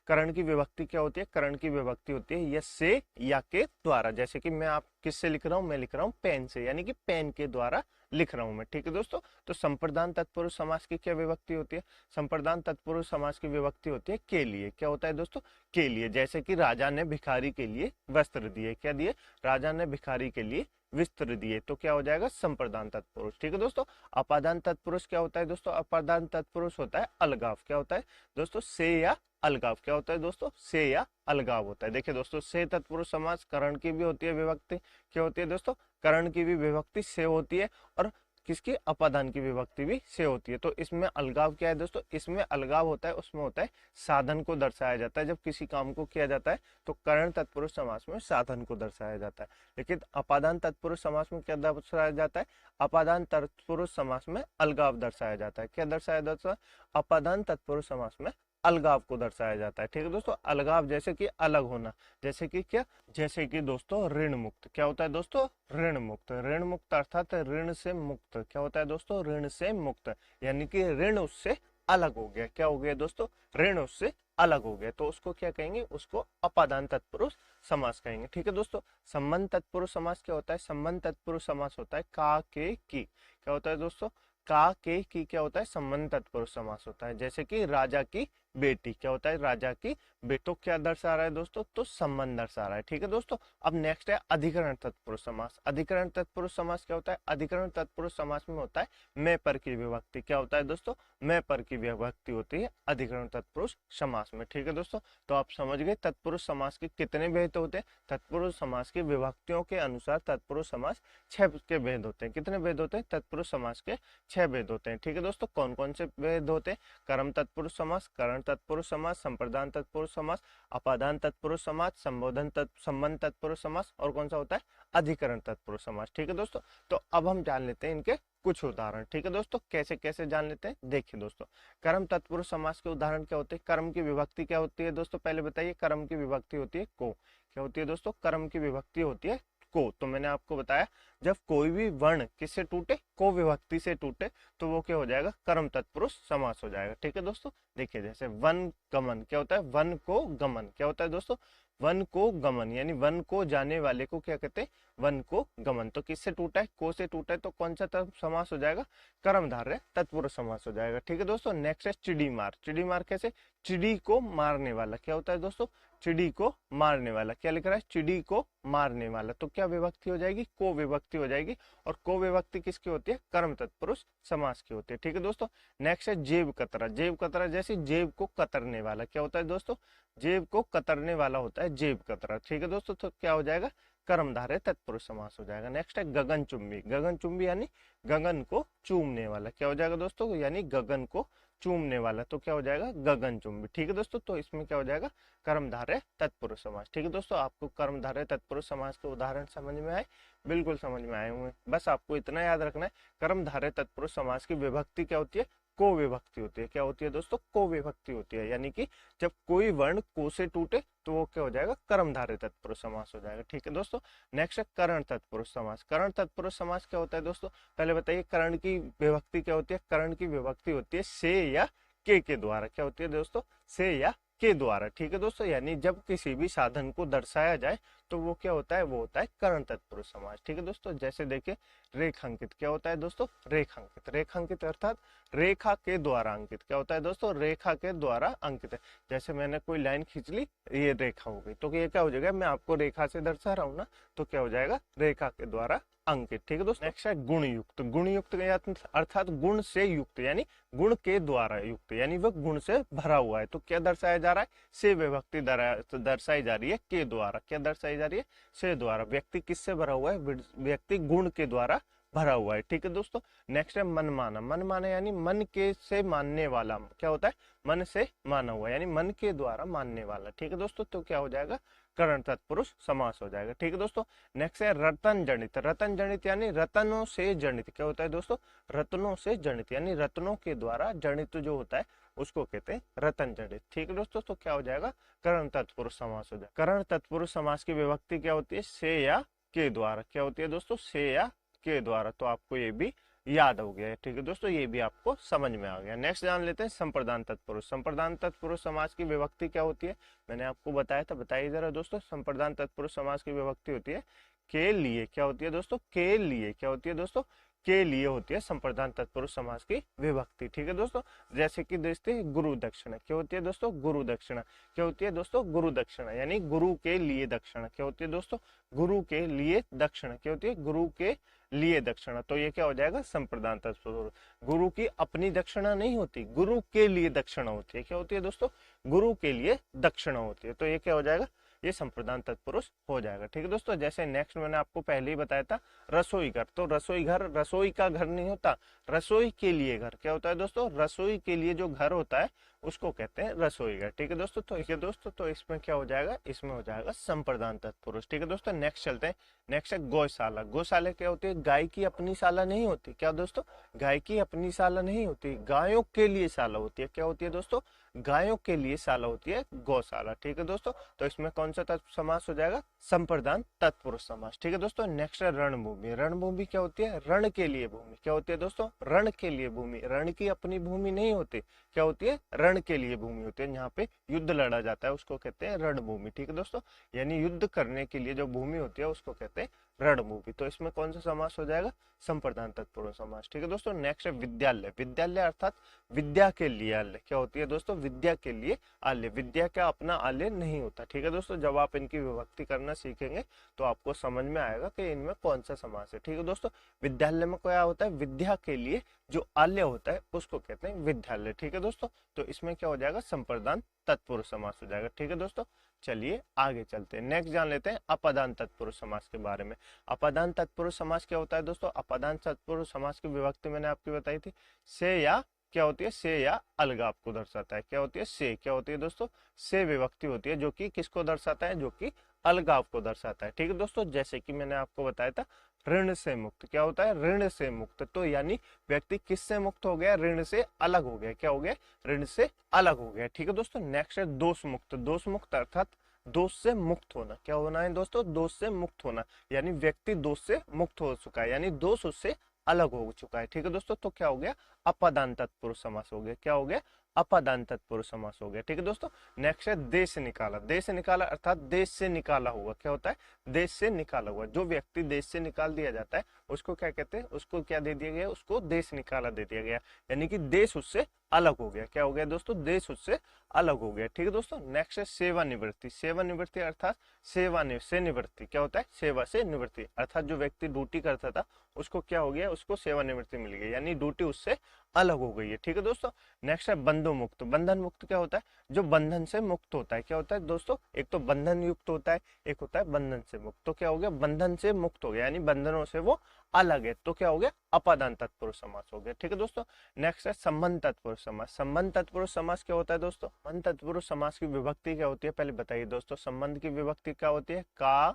करण की विभक्ति क्या होती है, करण की विभक्ति होती है यस से या के द्वारा। जैसे कि मैं आप किससे लिख रहा हूं, मैं लिख रहा हूं पेन से, यानी कि पेन के द्वारा लिख रहा हूं मैं। ठीक है दोस्तों, तो संप्रदान तत्पुरुष समास की क्या विभक्ति होती है, संप्रदान तत्पुरुष समास की विभक्ति होती है के लिए। क्या होता है दोस्तों, के लिए। जैसे कि राजा ने भिखारी के लिए वस्त्र दिए, क्या दिए, राजा ने भिखारी के लिए वस्त्र दिए, तो क्या हो जाएगा, संप्रदान तत्पुरुष। ठीक है दोस्तों, अपादान तत्पुरुष क्या होता है दोस्तों, अपादान तत्पुरुष होता है अलगाव। क्या होता है दोस्तों, से या अलगाव। क्या होता है दोस्तों, से या अलगाव होता है। देखिए दोस्तों, से तत्पुरुष समास करण की भी होती है विभक्ति, क्या होती है दोस्तों, करण की भी विभक्ति से होती है, और किसकी, अपादान की विभक्ति भी से होती है। तो इसमें अलगाव क्या है दोस्तों, इसमें अलगाव होता है, उसमें होता है साधन को दर्शाया जाता है। जब किसी काम को किया जाता है तो करण तत्पुरुष समास में साधन को दर्शाया जाता है, लेकिन अपादान तत्पुरुष समास में क्या दर्शाया जाता है, अपादान तत्पुरुष समास में अलगाव दर्शाया जाता है। क्या दर्शाया जाता है, अपादान तत्पुरुष समास में अलगाव को दर्शाया जाता है। ठीक है दोस्तों, अलगाव जैसे कि अलग होना, जैसे कि क्या, जैसे कि दोस्तों ऋण मुक्त। क्या होता है दोस्तों, ऋण मुक्त। ऋण मुक्त अर्थात ऋण से मुक्त। क्या होता है दोस्तों, ऋण से मुक्त, यानी कि ऋण उससे अलग हो गया। क्या हो गया दोस्तों, ऋण उससे अलग हो गया, तो उसको क्या कहेंगे, उसको अपादान तत्पुरुष समास कहेंगे। ठीक है दोस्तों, संबंध तत्पुरुष समास क्या होता है, संबंध तत्पुरुष समास होता है का के की। क्या होता है दोस्तों, का के की क्या होता है, संबंध तत्पुरुष समास होता है। जैसे कि राजा की बेटी, क्या होता है, राजा की बेटी। तो क्या दर्शा रहा है दोस्तों, तो संबंध दर्शा रहा है। ठीक है दोस्तों, अब नेक्स्ट है अधिकरण तत्पुरुष समास। अधिकरण तत्पुरुष समास क्या होता है, अधिकरण तत्पुरुष समास में होता है मैं पर की विभक्ति। क्या होता है दोस्तों, मैं पर की विभक्ति होती है अधिकरण तत्पुरुष समास में। ठीक है दोस्तों, तो आप समझ गए तत्पुरुष समास के कितने भेद होते हैं। तत्पुरुष समास की विभक्तियों के अनुसार तत्पुरुष समास 6 के भेद होते हैं। कितने भेद होते हैं, तत्पुरुष समास के 6 भेद होते हैं। ठीक है दोस्तों, कौन कौन से भेद होते हैं, कर्म तत्पुरुष समास, करण तत्पुरुष समास, संप्रदान तत्पुरुष समास, अपादान तत्पुरुष समास, संबंध तत्पुरुष समास, और कौन सा होता है, अधिकरण तत्पुरुष समास। ठीक है दोस्तों, तो अब हम जान लेते हैं इनके कुछ उदाहरण। ठीक है दोस्तों, कैसे कैसे जान लेते हैं, देखिए दोस्तों, कर्म तत्पुरुष समास के उदाहरण क्या होते हैं। कर्म की विभक्ति क्या होती है दोस्तों, पहले बताइए, कर्म की विभक्ति होती है को। क्या होती है दोस्तों, कर्म की विभक्ति होती है को। तो मैंने आपको बताया, जब कोई भी वर्ण किससे टूटे, को विभक्ति से टूटे, तो वो क्या हो जाएगा, कर्म तत्पुरुष समास हो जाएगा। ठीक है दोस्तों, देखिए जैसे वन गमन, क्या होता है, वन को गमन। क्या होता है दोस्तों, वन को गमन, यानी वन को जाने वाले को क्या कहते हैं, वन को गमन। तो किससे टूटा है, को से टूटा है, तो कौन सा समास हो जाएगा, कर्मधारय तत्पुरुष समास हो जाएगा। ठीक है दोस्तों, नेक्स्ट है चिड़ी मार। चिड़ी मार कैसे, चिड़ी को मारने वाला। क्या होता है दोस्तों, चिड़ी को मारने वाला। क्या लिख रहा है, चिड़ी को मारने वाला। तो क्या विभक्ति हो जाएगी, को विभक्ति हो जाएगी, और को विभक्ति किसकी होती है, कर्म तत्पुरुष समास की होती है। ठीक है दोस्तों, नेक्स्ट है जेब कतरा। जेब कतरा जैसे जेब को कतरने वाला। क्या होता है दोस्तों, जेब को कतरने वाला होता है जेब कतरा। ठीक है दोस्तों, तो क्या हो जाएगा, कर्मधारय तत्पुरुष समास हो जाएगा। नेक्स्ट है गगन चुंबी। गगन चुंबी यानी गगन को चूमने वाला। क्या हो जाएगा दोस्तों, यानी गगन को चूमने वाला, तो क्या हो जाएगा, गगन चुंबी। ठीक है दोस्तों, तो इसमें क्या हो जाएगा, कर्मधारय तत्पुरुष समास। ठीक है दोस्तों, आपको कर्मधारय तत्पुरुष समास के उदाहरण समझ में आए, बिल्कुल समझ में आए होंगे। बस आपको इतना याद रखना है, कर्मधारय तत्पुरुष समास की विभक्ति क्या होती है, को विभक्ति होती है। क्या होती है दोस्तों, को विभक्ति होती है, यानी कि जब कोई वर्ण को से टूटे तो वो क्या हो जाएगा, कर्मधारय तत्पुरुष समास हो जाएगा। ठीक है दोस्तों, नेक्स्ट है करण तत्पुरुष समास। करण तत्पुरुष समास क्या होता है दोस्तों, पहले बताइए, करण की विभक्ति क्या होती है। करण की विभक्ति होती है से या के द्वारा। क्या होती है दोस्तों, से या के द्वारा। ठीक है दोस्तों, यानी जब किसी भी साधन को दर्शाया जाए तो वो क्या होता है, वो होता है करण तत्पुरुष समास। ठीक है दोस्तों, जैसे देखिए रेखांकित। क्या होता है दोस्तों, रेखांकित। रेखांकित अर्थात रेखा के द्वारा अंकित। क्या होता है दोस्तों, रेखा के द्वारा अंकित है। जैसे मैंने कोई लाइन खींच ली, ये रेखा हो गई, तो ये क्या हो जाएगा, मैं आपको रेखा से दर्शा रहा हूँ ना, तो क्या हो जाएगा, रेखा के द्वारा अंकित। ठीक है दोस्तों, नेक्स्ट है गुण युक्त। गुण युक्त अर्थात गुण से युक्त, यानी गुण के द्वारा युक्त, यानी वह गुण से भरा हुआ है। तो क्या दर्शाया जा रहा है, से विभक्ति दर्शाई जा रही है के द्वारा। क्या दर्शाई जा रही है, से द्वारा। व्यक्ति किससे भरा हुआ है, व्यक्ति गुण के द्वारा भरा हुआ है। ठीक है दोस्तों, नेक्स्ट है मनमाना। मनमाना यानी मन के से मानने वाला। क्या होता है, मन से माना हुआ, यानी मन के द्वारा मानने वाला। ठीक है दोस्तों, तो क्या हो जाएगा, करण तत्पुरुष समास हो जाएगा। ठीक है दोस्तों, नेक्स्ट है रतन जनित। रतन जनित यानी रतनों से जनित। क्या होता है दोस्तों, रत्नों से जनित, यानी रत्नों के द्वारा जनित जो होता है उसको कहते हैं रतन जनित। ठीक है दोस्तों, तो क्या हो जाएगा, करण तत्पुरुष समास हो जाएगा। करण तत्पुरुष समास की विभक्ति क्या होती है, से या के द्वारा। क्या होती है दोस्तों, से या के द्वारा। तो आपको ये भी याद हो गया है। ठीक है दोस्तों, ये भी आपको समझ में आ गया। नेक्स्ट जान लेते हैं संप्रदान तत्पुरुष। संप्रदान तत्पुरुष समास की विभक्ति क्या होती है, मैंने आपको बताया था, बताइए जरा दोस्तों। संप्रदान तत्पुरुष समास की विभक्ति होती है के लिए। क्या होती है दोस्तों, के लिए। क्या होती है दोस्तों, के लिए होती है संप्रदान तत्पुरुष समास की विभक्ति। ठीक है दोस्तों, जैसे कि देखते हैं गुरु दक्षिणा। क्या होती है दोस्तों, गुरु दक्षिणा। क्या होती है दोस्तों, गुरु दक्षिणा, यानी गुरु के लिए दक्षिणा। क्या होती है दोस्तों, गुरु के लिए दक्षिणा। क्या होती है, गुरु के लिए दक्षिणा। तो ये क्या हो जाएगा, संप्रदान तत्पुरुष। गुरु की अपनी दक्षिणा नहीं होती, गुरु के लिए दक्षिणा होती है। क्या होती है दोस्तों, गुरु के लिए दक्षिणा होती है। तो ये क्या हो जाएगा, ये संप्रदान तत्पुरुष हो जाएगा। ठीक है दोस्तों, जैसे नेक्स्ट मैंने आपको पहले ही बताया था रसोई घर, तो रसोई घर रसोई का घर नहीं होता, रसोई के लिए घर क्या होता है दोस्तों, रसोई के लिए जो घर होता है उसको कहते हैं रसोई घर। ठीक है दोस्तों, तो ये दोस्तों तो इसमें क्या हो जाएगा, इसमें हो जाएगा संप्रदान तत्पुरुष। ठीक है दोस्तों, नेक्स्ट चलते हैं। नेक्स्ट है गौशाला। गौशाला क्या होती है, गाय की अपनी शाला नहीं होती, क्या दोस्तों, गाय की अपनी शाला नहीं होती, गायों के लिए शाला होती है। क्या होती है दोस्तों, गायों के लिए शाला होती है गौशाला। ठीक है दोस्तों, तो इसमें कौन सा तत्व समास हो जाएगा, संप्रदान तत्पुरुष समास। ठीक है दोस्तों, नेक्स्ट है रणभूमि। रणभूमि क्या होती है, रण के लिए भूमि। क्या होती है दोस्तों, रण के लिए भूमि, रण की अपनी भूमि नहीं होती, क्या होती है, रण के लिए भूमि होती है, जहाँ पे युद्ध लड़ा जाता है उसको कहते हैं रणभूमि। ठीक है दोस्तों, यानी युद्ध करने के लिए जो भूमि होती है उसको कहते हैं रणभूमि। तो इसमें कौन सा समास हो जाएगा, संप्रदान तत्पुरुष समास। ठीक है दोस्तों, नेक्स्ट है विद्यालय। विद्यालय अर्थात विद्या के लिए आल्य। क्या होती है दोस्तों, विद्या के लिए आल्य, विद्या का अपना आल्य नहीं होता। ठीक है दोस्तों, जब आप इनकी विभक्ति करना सीखेंगे तो आपको समझ में आएगा कि इनमें कौन सा समास है। ठीक है दोस्तों, विद्यालय में क्या होता है, विद्या के लिए जो आल्य होता है उसको कहते हैं विद्यालय। ठीक है दोस्तों, तो इसमें क्या हो जाएगा, संप्रदान तत्पुरुष समास हो जाएगा। ठीक है दोस्तों, चलिए आगे चलते हैं, नेक्स्ट जान लेते हैं अपादान तत्पुरुष समास के बारे में। अपादान तत्पुरुष समास क्या होता है दोस्तों, अपादान तत्पुरुष समास की विभक्ति मैंने आपकी बताई थी, से या क्या होती है, से या अलगाव को दर्शाता है। क्या होती है, से क्या होती है दोस्तों, से विभक्ति होती है जो कि किसको दर्शाता है, जो कि अलगाव को दर्शाता है। ठीक है दोस्तों, जैसे कि मैंने आपको बताया था ऋण से मुक्त। क्या होता है, ऋण से मुक्त, तो यानी व्यक्ति किससे मुक्त हो गया, ऋण से अलग हो गया। क्या हो गया, ऋण से अलग हो गया। ठीक है दोस्तों, नेक्स्ट है दोष मुक्त। दोष मुक्त अर्थात दोष से मुक्त होना। क्या होना है दोस्तों, दोष से मुक्त होना, यानी व्यक्ति दोष से मुक्त हो चुका है, यानी दोष उससे अलग हो चुका है। ठीक है दोस्तों, तो क्या हो गया, अपादान तत्पुरुष समास हो गया। क्या हो गया, अपादान तत्पुरुष समास हो गया। ठीक है दोस्तों, नेक्स्ट है देश निकाला। देश निकाला अर्थात देश से निकाला हुआ। क्या होता है, देश से निकाला हुआ, जो व्यक्ति देश से निकाल दिया जाता है उसको क्या कहते हैं, उसको क्या दे दिया गया, उसको देश निकाला दे दिया गया, यानी कि देश उससे अलग हो गया। क्या हो गया दोस्तों, देश उससे अलग हो गया। ठीक है दोस्तों, नेक्स्ट है सेवानिवृत्ति। सेवानिवृत्ति अर्थात से निवृत्ति। क्या होता है, सेवा से निवृत्ति, अर्थात जो व्यक्ति ड्यूटी करता था उसको क्या हो गया, उसको सेवानिवृत्ति मिल गई, यानी ड्यूटी उससे अलग हो गई है। ठीक है दोस्तों, नेक्स्ट है बंधु मुक्त। बंधन मुक्त क्या होता है, जो बंधन से मुक्त होता है। क्या होता है दोस्तों, एक तो बंधन युक्त होता है, एक होता है बंधन से मुक्त। तो क्या हो गया, बंधन से मुक्त हो गया, यानी बंधनों से वो अलग है, तो क्या हो गया, अपादान तत्पुरुष समास हो गया। ठीक है दोस्तों, नेक्स्ट है संबंध तत्पुरुष समास। संबंध तत्पुरुष समास क्या होता है दोस्तों, संबंध तत्पुरुष समास की विभक्ति क्या होती है, पहले बताइए दोस्तों, संबंध की विभक्ति क्या होती है, का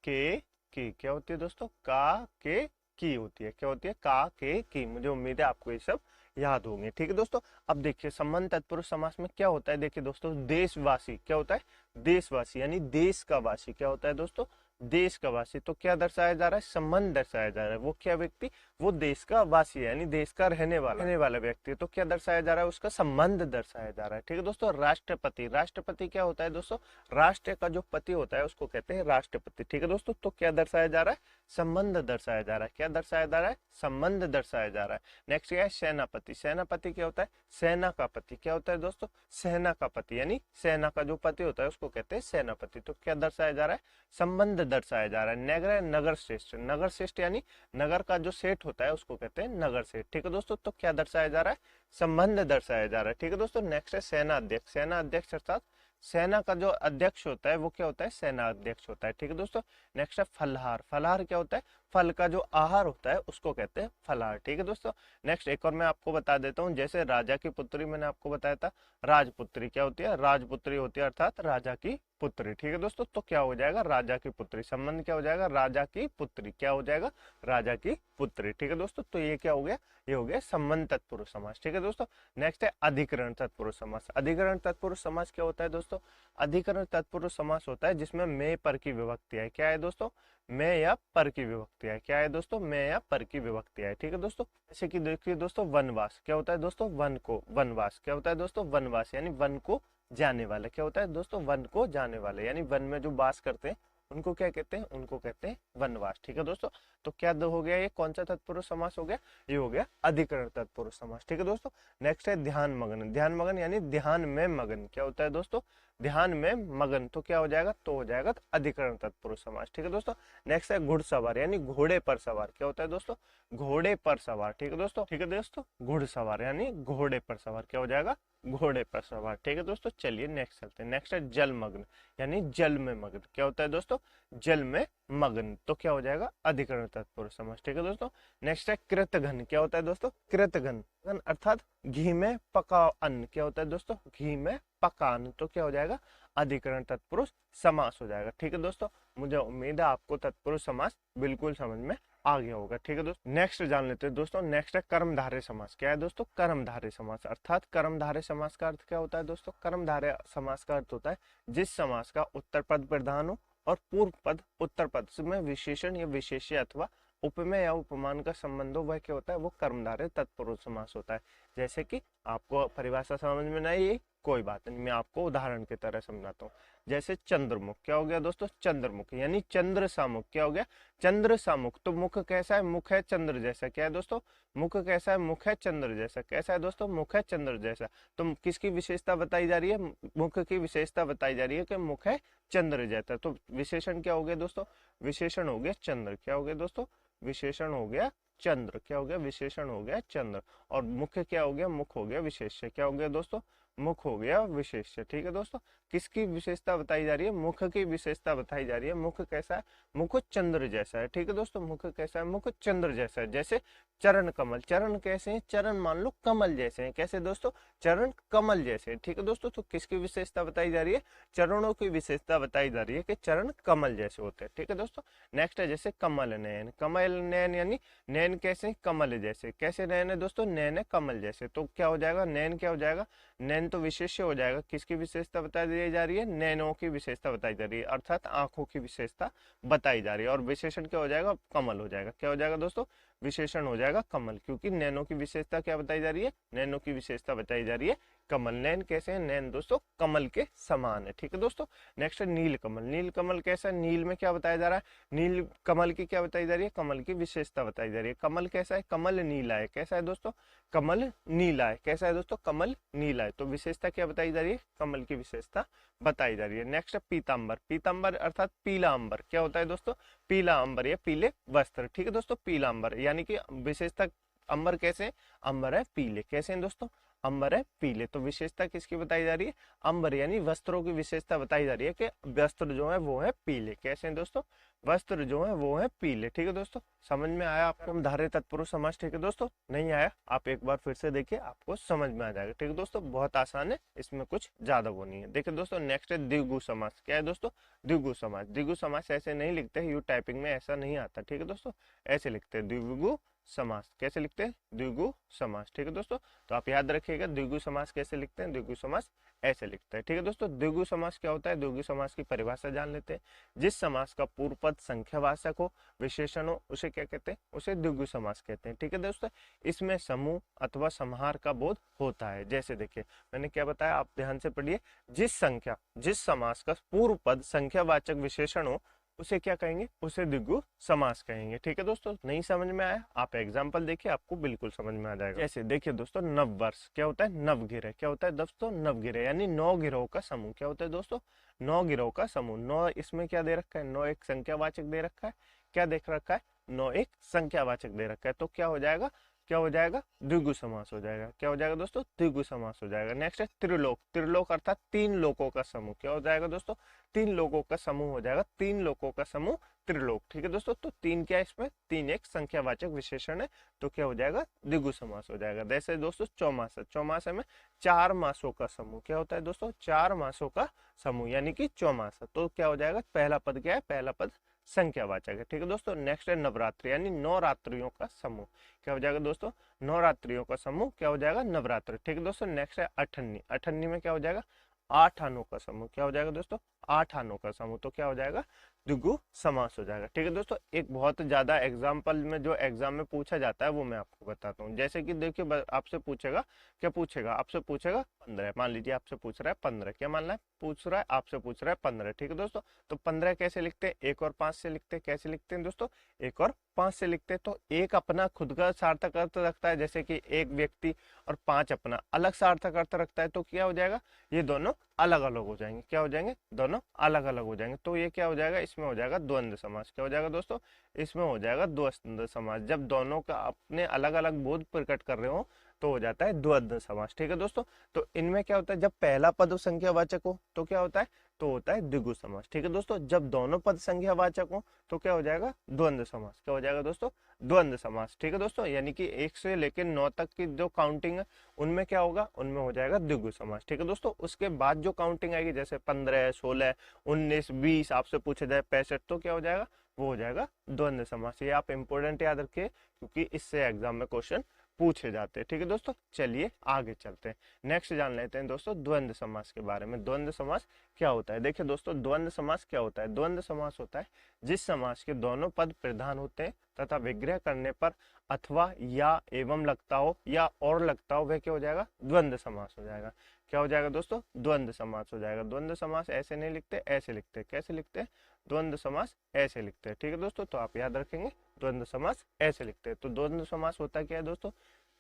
के की। क्या होती है दोस्तों, का के की होती है। क्या होती है, का के की। मुझे उम्मीद है आपको ये सब याद होंगे। ठीक है दोस्तों, अब देखिए संबंध तत्पुरुष समास में क्या होता है, देखिए दोस्तों, देशवासी। क्या होता है, देशवासी, यानी देश का वासी। क्या होता है दोस्तों, देश का वासी। तो क्या दर्शाया जा रहा है, संबंध दर्शाया जा रहा है, वो क्या व्यक्ति, वो देश का वासी है, यानी देश का रहने वाला व्यक्ति है, तो क्या दर्शाया जा रहा है, उसका संबंध दर्शाया जा रहा है। ठीक है दोस्तों, राष्ट्रपति। राष्ट्रपति क्या होता है दोस्तों, राष्ट्र का जो पति होता है उसको कहते हैं राष्ट्रपति। ठीक है दोस्तों, तो क्या दर्शाया जा रहा है, संबंध दर्शाया जा रहा है। क्या दर्शाया जा रहा है, संबंध दर्शाया जा रहा है। नेक्स्ट क्या है, सेनापति। सेनापति क्या होता है, सेना का पति। क्या होता है दोस्तों, सेना का पति, यानी सेना का जो पति होता है उसको कहते हैं सेनापति। तो क्या दर्शाया जा रहा है, संबंध दर्शाया जा रहा है। नगर, नगर श्रेष्ठ। नगर श्रेष्ठ यानी नगर का जो सेठ होता है उसको कहते हैं नगर सेठ। ठीक है दोस्तों, तो क्या दर्शाया जा रहा है, संबंध दर्शाया जा रहा है। ठीक है दोस्तों, नेक्स्ट है सेना अध्यक्ष। सेना अध्यक्ष अर्थात सेना का जो अध्यक्ष होता है वो क्या होता है, सेना अध्यक्ष होता है। ठीक है दोस्तों, नेक्स्ट है फलहार। फलहार क्या होता है, फल का जो आहार होता है उसको कहते हैं फलहार। ठीक है दोस्तों, नेक्स्ट एक और मैं आपको बता देता हूँ, जैसे राजा की पुत्री मैंने आपको बताया था, राजपुत्री। क्या होती है, राजपुत्री होती है अर्थात राजा की पुत्री। ठीक है दोस्तों, तो क्या हो जाएगा, राजा की पुत्री। संबंध क्या हो जाएगा, राजा की पुत्री। क्या हो जाएगा, राजा की पुत्री। ठीक है दोस्तों, तो ये क्या हो गया, ये हो गया संबंध तत्पुरुष समास। ठीक है दोस्तों, नेक्स्ट है अधिकरण तत्पुरुष समास। अधिकरण तत्पुरुष समास क्या होता है दोस्तों, अधिकरण तत्पुरुष समास होता है जिसमें मैं पर की विभक्ति है। क्या है दोस्तों, मैं या पर की विभक्ति है। क्या है दोस्तों, मैं या पर की विभक्ति है। ठीक है दोस्तों, जैसे कि देखिए दोस्तों, वनवास। क्या होता है दोस्तों, वन को, वनवास। क्या होता है दोस्तों, वनवास, यानी वन को जाने वाले। क्या होता है दोस्तों, वन को जाने वाले, यानी वन में जो वास करते हैं उनको क्या कहते हैं, उनको कहते हैं वनवास। ठीक है दोस्तों, तो क्या हो गया, ये कौन सा तत्पुरुष समास हो गया, ये हो गया अधिकरण तत्पुरुष समास। ठीक है दोस्तों, नेक्स्ट है ध्यान मगन। ध्यान मगन यानी ध्यान में मगन। क्या होता है दोस्तों, ध्यान में मगन, तो क्या हो जाएगा, तो हो जाएगा अधिकरण तत्पुरुष समास। ठीक है दोस्तों, नेक्स्ट है घुड़सवार, यानी घोड़े पर सवार। क्या होता है दोस्तों, घोड़े पर सवार। ठीक है दोस्तों, ठीक है दोस्तों, घुड़सवार यानी घोड़े पर सवार। क्या हो जाएगा, घोड़े पर सवार। ठीक है दोस्तों, चलिए नेक्स्ट चलते हैं। नेक्स्ट है जलमग्न, यानी जल में मग्न। क्या होता है दोस्तों? जल में मग्न, तो क्या हो जाएगा? अधिकरण तत्पुरुष समास। ठीक है दोस्तों, नेक्स्ट है कृतघ्न। क्या होता है दोस्तों? कृतघ्न अर्थात घी में पका अन्न। क्या होता है दोस्तों? घी में पका अन्न, तो क्या हो जाएगा? अधिकरण तत्पुरुष समास हो जाएगा। ठीक है दोस्तों, मुझे उम्मीद है आपको तत्पुरुष समास बिल्कुल समझ में आ गया होगा। ठीक है दोस्तों, नेक्स्ट जान लेते हैं दोस्तों। नेक्स्ट है कर्मधारय समास। क्या है दोस्तों? कर्मधारय समास अर्थात कर्मधारय समास का अर्थ क्या होता है दोस्तों? कर्मधारय समास का अर्थ होता है जिस समास का उत्तर पद प्रधान हो और पूर्व पद उत्तर पद में विशेषण या विशेष्य अथवा उपमेय या उपमान का संबंध हो, वह क्या होता है? वो कर्मधारय तत्पुरुष समास होता है। जैसे कि आपको परिभाषा समझ में नहीं आई, कोई बात नहीं, मैं आपको उदाहरण की तरह समझाता हूँ। जैसे चंद्रमुख। क्या हो गया दोस्तों? चंद्रमुख, यानी चंद्र सामुख। क्या हो गया? चंद्र सामुख। तो मुख कैसा है? मुख है चंद्र जैसा। क्या है दोस्तों? मुख कैसा है? मुख है चंद्र जैसा। कैसा है दोस्तों? मुख है चंद्र जैसा। तो किसकी विशेषता बताई जा रही है? मुख की विशेषता बताई जा रही है कि मुख है चंद्र जैसा। तो विशेषण क्या हो गया दोस्तों? विशेषण हो गया चंद्र। क्या हो गया दोस्तों? विशेषण हो गया चंद्र। क्या हो गया? विशेषण हो गया चंद्र। और मुख्य क्या हो गया? मुख हो गया विशेष्य। क्या हो गया दोस्तों? मुख हो गया विशेष्य। ठीक है दोस्तों, किसकी विशेषता बताई जा रही है? मुख की विशेषता बताई जा रही है। मुख कैसा है? मुख चंद्र जैसा है। ठीक है दोस्तों, मुख कैसा है? मुख चंद्र जैसा है। जैसे चरण कमल। चरण कैसे हैं? चरण मान लो कमल जैसे हैं। कैसे दोस्तों? चरण कमल जैसे हैं। ठीक है दोस्तों, तो किसकी विशेषता बताई जा रही है? चरणों की विशेषता बताई जा रही है कि चरण कमल जैसे होते हैं। ठीक है दोस्तों, नेक्स्ट है जैसे कमल नयन। कमल नयन यानी नयन कैसे? कमल जैसे। कैसे नयन है दोस्तों? नयन है कमल जैसे। तो क्या हो जाएगा? नयन क्या हो जाएगा? नयन तो विशेष्य हो जाएगा। किसकी विशेषता बताई दी जा रही है? नयनों की विशेषता बताई जा रही है, अर्थात आंखों की विशेषता बताई जा रही है। और विशेषण क्या हो जाएगा? कमल हो जाएगा। क्या हो जाएगा दोस्तों? विशेषण हो जाएगा कमल, क्योंकि नैनो की विशेषता क्या बताई जा रही है? नैनो की विशेषता बताई जा रही है कमल। नैन कैसे है? नैन दोस्तों कमल के समान है। ठीक है दोस्तों, नेक्स्ट है नील कमल। नील कमल कैसा है? नील में क्या बताया जा रहा है? नील कमल की क्या बताई जा रही है? कमल की विशेषता बताई जा रही है। कमल कैसा है? कमल नीला है। कैसा है दोस्तों? कमल नीला है। कैसा है दोस्तों? कमल नीला है। तो विशेषता क्या बताई जा रही है? कमल की विशेषता बताई जा रही है। नेक्स्ट है पीतांबर। पीतांबर अर्थात पीला अंबर। क्या होता है दोस्तों? पीला अंबर या पीले वस्त्र। ठीक है दोस्तों, पीला अंबर यानी कि विशेषता अंबर कैसे? अंबर है पीले। कैसे हैं दोस्तों? अंबर है पीले। तो विशेषता किसकी बताई जा रही है? अंबर यानी वस्त्रों की विशेषता बताई जा रही है कि वस्त्र जो है वो है पीले। कैसे हैं दोस्तों? वस्त्र जो है वो है पीले। ठीक है दोस्तों, समझ में आया आपको धार्य तत्पुरुष समास? ठीक है दोस्तों, नहीं आया आप एक बार फिर से देखिए, आपको समझ में आ जाएगा। ठीक है दोस्तों, बहुत आसान है, इसमें कुछ ज्यादा वो नहीं है। देखिए दोस्तों, नेक्स्ट है द्विगु समास। क्या है दोस्तों? द्विगु समास। द्विगु समास ऐसे नहीं लिखते हैं, यू टाइपिंग में ऐसा नहीं आता। ठीक है दोस्तों, ऐसे लिखते हैं द्विगु समास। कैसे लिखते हैं? द्विगु समास। ठीक है दोस्तों, तो आप याद रखिएगा द्विगु समास कैसे लिखते हैं। द्विगु समास ऐसे लिखते हैं। ठीक है दोस्तों, द्विगु समास क्या होता है? द्विगु समास की परिभाषा जान लेते हैं। जिस समास का पूर्व पद संख्यावाचक हो, विशेषण हो, उसे क्या कहते हैं? उसे द्विगु समास कहते हैं। ठीक है दोस्तों, इसमें समूह अथवा समाहार का बोध होता है। जैसे देखिए मैंने क्या बताया, आप ध्यान से पढ़िए। जिस समास का पूर्व पद संख्यावाचक विशेषण हो, उसे क्या कहेंगे? उसे द्विगु समास कहेंगे। ठीक है दोस्तों, नहीं समझ में आया आप एग्जाम्पल देखिए, आपको बिल्कुल समझ में आ जाएगा। जैसे देखिए दोस्तों, नववर्ष। क्या होता है? नवगिरह। क्या होता है दोस्तों? नवगिरह यानी 9 गिरोह का समूह। क्या होता है दोस्तों? 9 गिरोह का समूह। 9 इसमें क्या दे रखा है? 9 एक संख्यावाचक दे रखा है। क्या देख रखा है? 9 एक संख्यावाचक दे रखा है। तो क्या हो जाएगा? क्या हो जाएगा? द्विगु समास हो जाएगा। क्या हो जाएगा दोस्तों? द्विगु समास हो जाएगा। नेक्स्ट है त्रिलोक। त्रिलोक अर्थात 3 लोकों का समूह। क्या हो जाएगा दोस्तों? 3 लोकों का समूह हो जाएगा। 3 लोकों का समूह त्रिलोक। ठीक है दोस्तों, तो 3 क्या है इसमें? 3 एक संख्यावाचक विशेषण है, तो क्या हो जाएगा? द्विगु समास हो जाएगा। जैसे दोस्तों चौमासा। चौमासा में 4 मासों का समूह। क्या होता है दोस्तों? 4 मासों का समूह यानी कि चौमासा। तो क्या हो जाएगा? पहला पद क्या है? पहला पद संख्यावाचक है। ठीक है दोस्तों, नेक्स्ट है नवरात्रि यानी 9 रात्रियों का समूह। क्या हो जाएगा दोस्तों? 9 रात्रियों का समूह क्या हो जाएगा? नवरात्रि। ठीक है दोस्तों, नेक्स्ट है अठन्नी। अठन्नी में क्या हो जाएगा? 8 आनों का समूह। क्या हो जाएगा दोस्तों? 8 आनों का समूह। तो क्या हो जाएगा? द्विगु समास हो जाएगा। ठीक है दोस्तों, एक बहुत ज्यादा एग्जाम्पल में जो एग्जाम में पूछा जाता है वो मैं आपको बताता हूँ। जैसे कि देखिए आपसे पूछेगा, क्या पूछेगा? आपसे पूछेगा 15। मान लीजिए आपसे पूछ रहा है 15। क्या मान रहा है? पूछ रहा है, आपसे पूछ रहा है 15। ठीक है दोस्तों, तो 15 कैसे लिखते हैं? 1 और 5 से लिखते हैं। कैसे लिखते हैं दोस्तों? 1 और 5 से लिखते हैं। तो एक अपना खुद का सार्थक अर्थ रखता है, जैसे कि एक व्यक्ति, और 5 अपना अलग सार्थक अर्थ रखता है। तो क्या हो जाएगा? ये दोनों अलग अलग हो जाएंगे। क्या हो जाएंगे? दोनों दोनों अलग अलग हो जाएंगे। तो ये क्या हो जाएगा, इसमें हो जाएगा द्वंद्व समास। क्या हो जाएगा दोस्तों, इसमें हो जाएगा द्वंद्व समास। जब दोनों का अपने अलग अलग बोध प्रकट कर रहे हो तो हो जाता है द्वंद्व समास। ठीक है दोस्तों, तो इनमें क्या होता है, जब पहला पद संख्यावाचक हो तो क्या होता है, तो होता है द्विगु समास। ठीक है दोस्तों, जब दोनों पद संख्यावाचक हो तो क्या हो जाएगा, द्वंद्व समास। क्या हो जाएगा दोस्तों, द्वंद्व समास। ठीक है दोस्तों, यानी कि 1 से लेकर 9 तक की जो काउंटिंग है उनमें क्या होगा, उनमें हो जाएगा द्विगु समास। ठीक है दोस्तों, उसके बाद जो काउंटिंग आएगी जैसे 15, 16, 19, 20 आपसे पूछे जाए 65, तो क्या हो जाएगा, वो हो जाएगा द्वंद्व समास। ये आप इंपोर्टेंट याद रखिए क्योंकि इससे एग्जाम में क्वेश्चन पूछे जाते हैं। ठीक है दोस्तों, चलिए आगे चलते हैं, नेक्स्ट जान लेते हैं दोस्तों द्वंद्व समास के बारे में। द्वंद्व समास क्या होता है, देखिए दोस्तों द्वंद्व समास क्या होता है। द्वंद्व समास होता है जिस समास के दोनों पद प्रधान होते हैं तथा विग्रह करने पर अथवा या एवं लगता हो या और लगता हो वह क्या हो जाएगा, द्वंद्व समास हो जाएगा। क्या हो जाएगा दोस्तों, द्वंद्व समास हो जाएगा। द्वंद्व समास ऐसे नहीं लिखते, ऐसे लिखते हैं। कैसे लिखते हैं, द्वंद्व समास ऐसे लिखते हैं। ठीक है दोस्तों, तो आप याद रखेंगे द्वंद्व समास ऐसे लिखते हैं। तो द्वंद्व समास होता क्या है दोस्तों,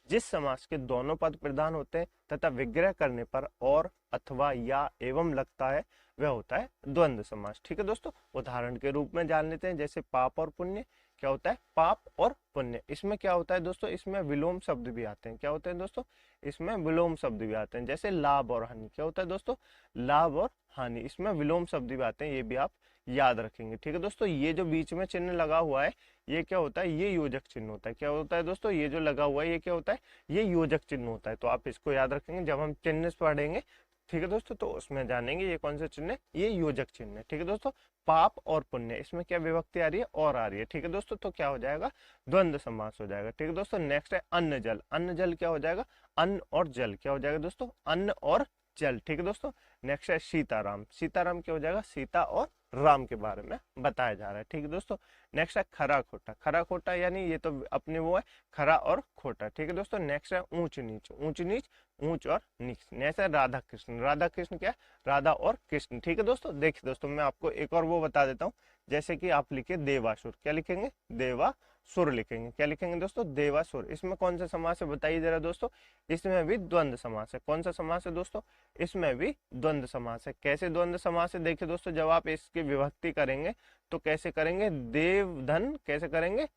जिस समास के दोनों पद प्रधान होते हैं तथा विग्रह करने पर और अथवा या एवं लगता है वह होता है द्वंद्व समास। ठीक है दोस्तों, उदाहरण के रूप में जान लेते हैं, जैसे पाप और पुण्य। क्या होता है, पाप और पुण्य। इसमें क्या होता है दोस्तों, इसमें विलोम शब्द भी आते हैं। क्या होते हैं दोस्तों, इसमें विलोम शब्द भी आते हैं। जैसे लाभ और हानि। क्या होता है दोस्तों, लाभ और हानि, इसमें विलोम शब्द भी आते हैं, ये भी आप याद रखेंगे। ठीक है दोस्तों, ये जो बीच में चिन्ह लगा हुआ है ये क्या होता है, ये योजक चिन्ह होता है। क्या होता है दोस्तों, ये जो लगा हुआ है ये क्या होता है, ये योजक चिन्ह होता है। तो आप इसको याद रखेंगे जब हम चिन्ह पढ़ेंगे। ठीक है दोस्तों, तो उसमें जानेंगे ये कौन सा चिन्ह है, ये योजक चिन्ह है। ठीक है दोस्तों, पाप और पुण्य, इसमें क्या विभक्ति आ रही है, और आ रही है। ठीक है दोस्तों, तो क्या हो जाएगा, द्वंद्व समास हो जाएगा। ठीक है दोस्तों, नेक्स्ट है अन्न जल। अन्न जल क्या हो जाएगा, अन्न और जल। क्या हो जाएगा दोस्तों, अन्न और जल। ठीक है दोस्तों, नेक्स्ट है सीताराम। सीताराम क्या हो जाएगा, सीता और राम के बारे में बताया जा रहा है। ठीक है दोस्तों, नेक्स्ट है खरा खोटा। खरा खोटा यानी ये तो अपने वो है खरा और खोटा। ठीक है दोस्तों, नेक्स्ट है ऊंच नीच। ऊंच नीच, ऊंच और नीच। नेक्स्ट है राधा कृष्ण। राधा कृष्ण क्या है, राधा और कृष्ण। ठीक है दोस्तों, देखिए दोस्तों मैं आपको एक और वो बता देता हूँ, जैसे कि आप लिखे देवासुर। क्या लिखेंगे, देवासुर लिखेंगे। क्या लिखेंगे दोस्तों, देवासुर। इसमें कौन सा समास है बताइए जरा दोस्तों, इसमें भी द्वंद्व समास है। कौन सा समास है दोस्तों, इसमें भी द्वंद्व समास है। कैसे द्वंद्व समास है, देखिए दोस्तों जब आप इसकी विभक्ति करेंगे तो कैसे करेंगे, देवधन, कैसे करेंगे,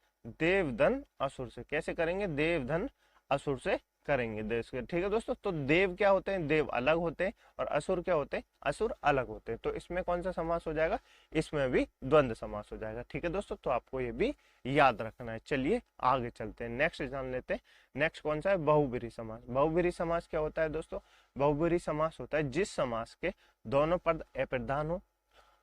देवधन असुर से। कैसे करेंगे, देवधन असुर से करेंगे देश के। ठीक है दोस्तों, तो देव क्या होते हैं, देव अलग होते हैं, और असुर क्या होते हैं, असुर अलग होते हैं। तो इसमें कौन सा समास हो जाएगा, इसमें भी द्वंद्व समास हो जाएगा। ठीक है दोस्तों, तो आपको ये भी याद रखना है। चलिए आगे चलते हैं, नेक्स्ट जान लेते हैं। नेक्स्ट कौन सा है, बहुब्रीहि समास। बहुब्रीहि समास क्या होता है दोस्तों, बहुब्रीहि समास होता है जिस समास के दोनों पद अप्रधान हो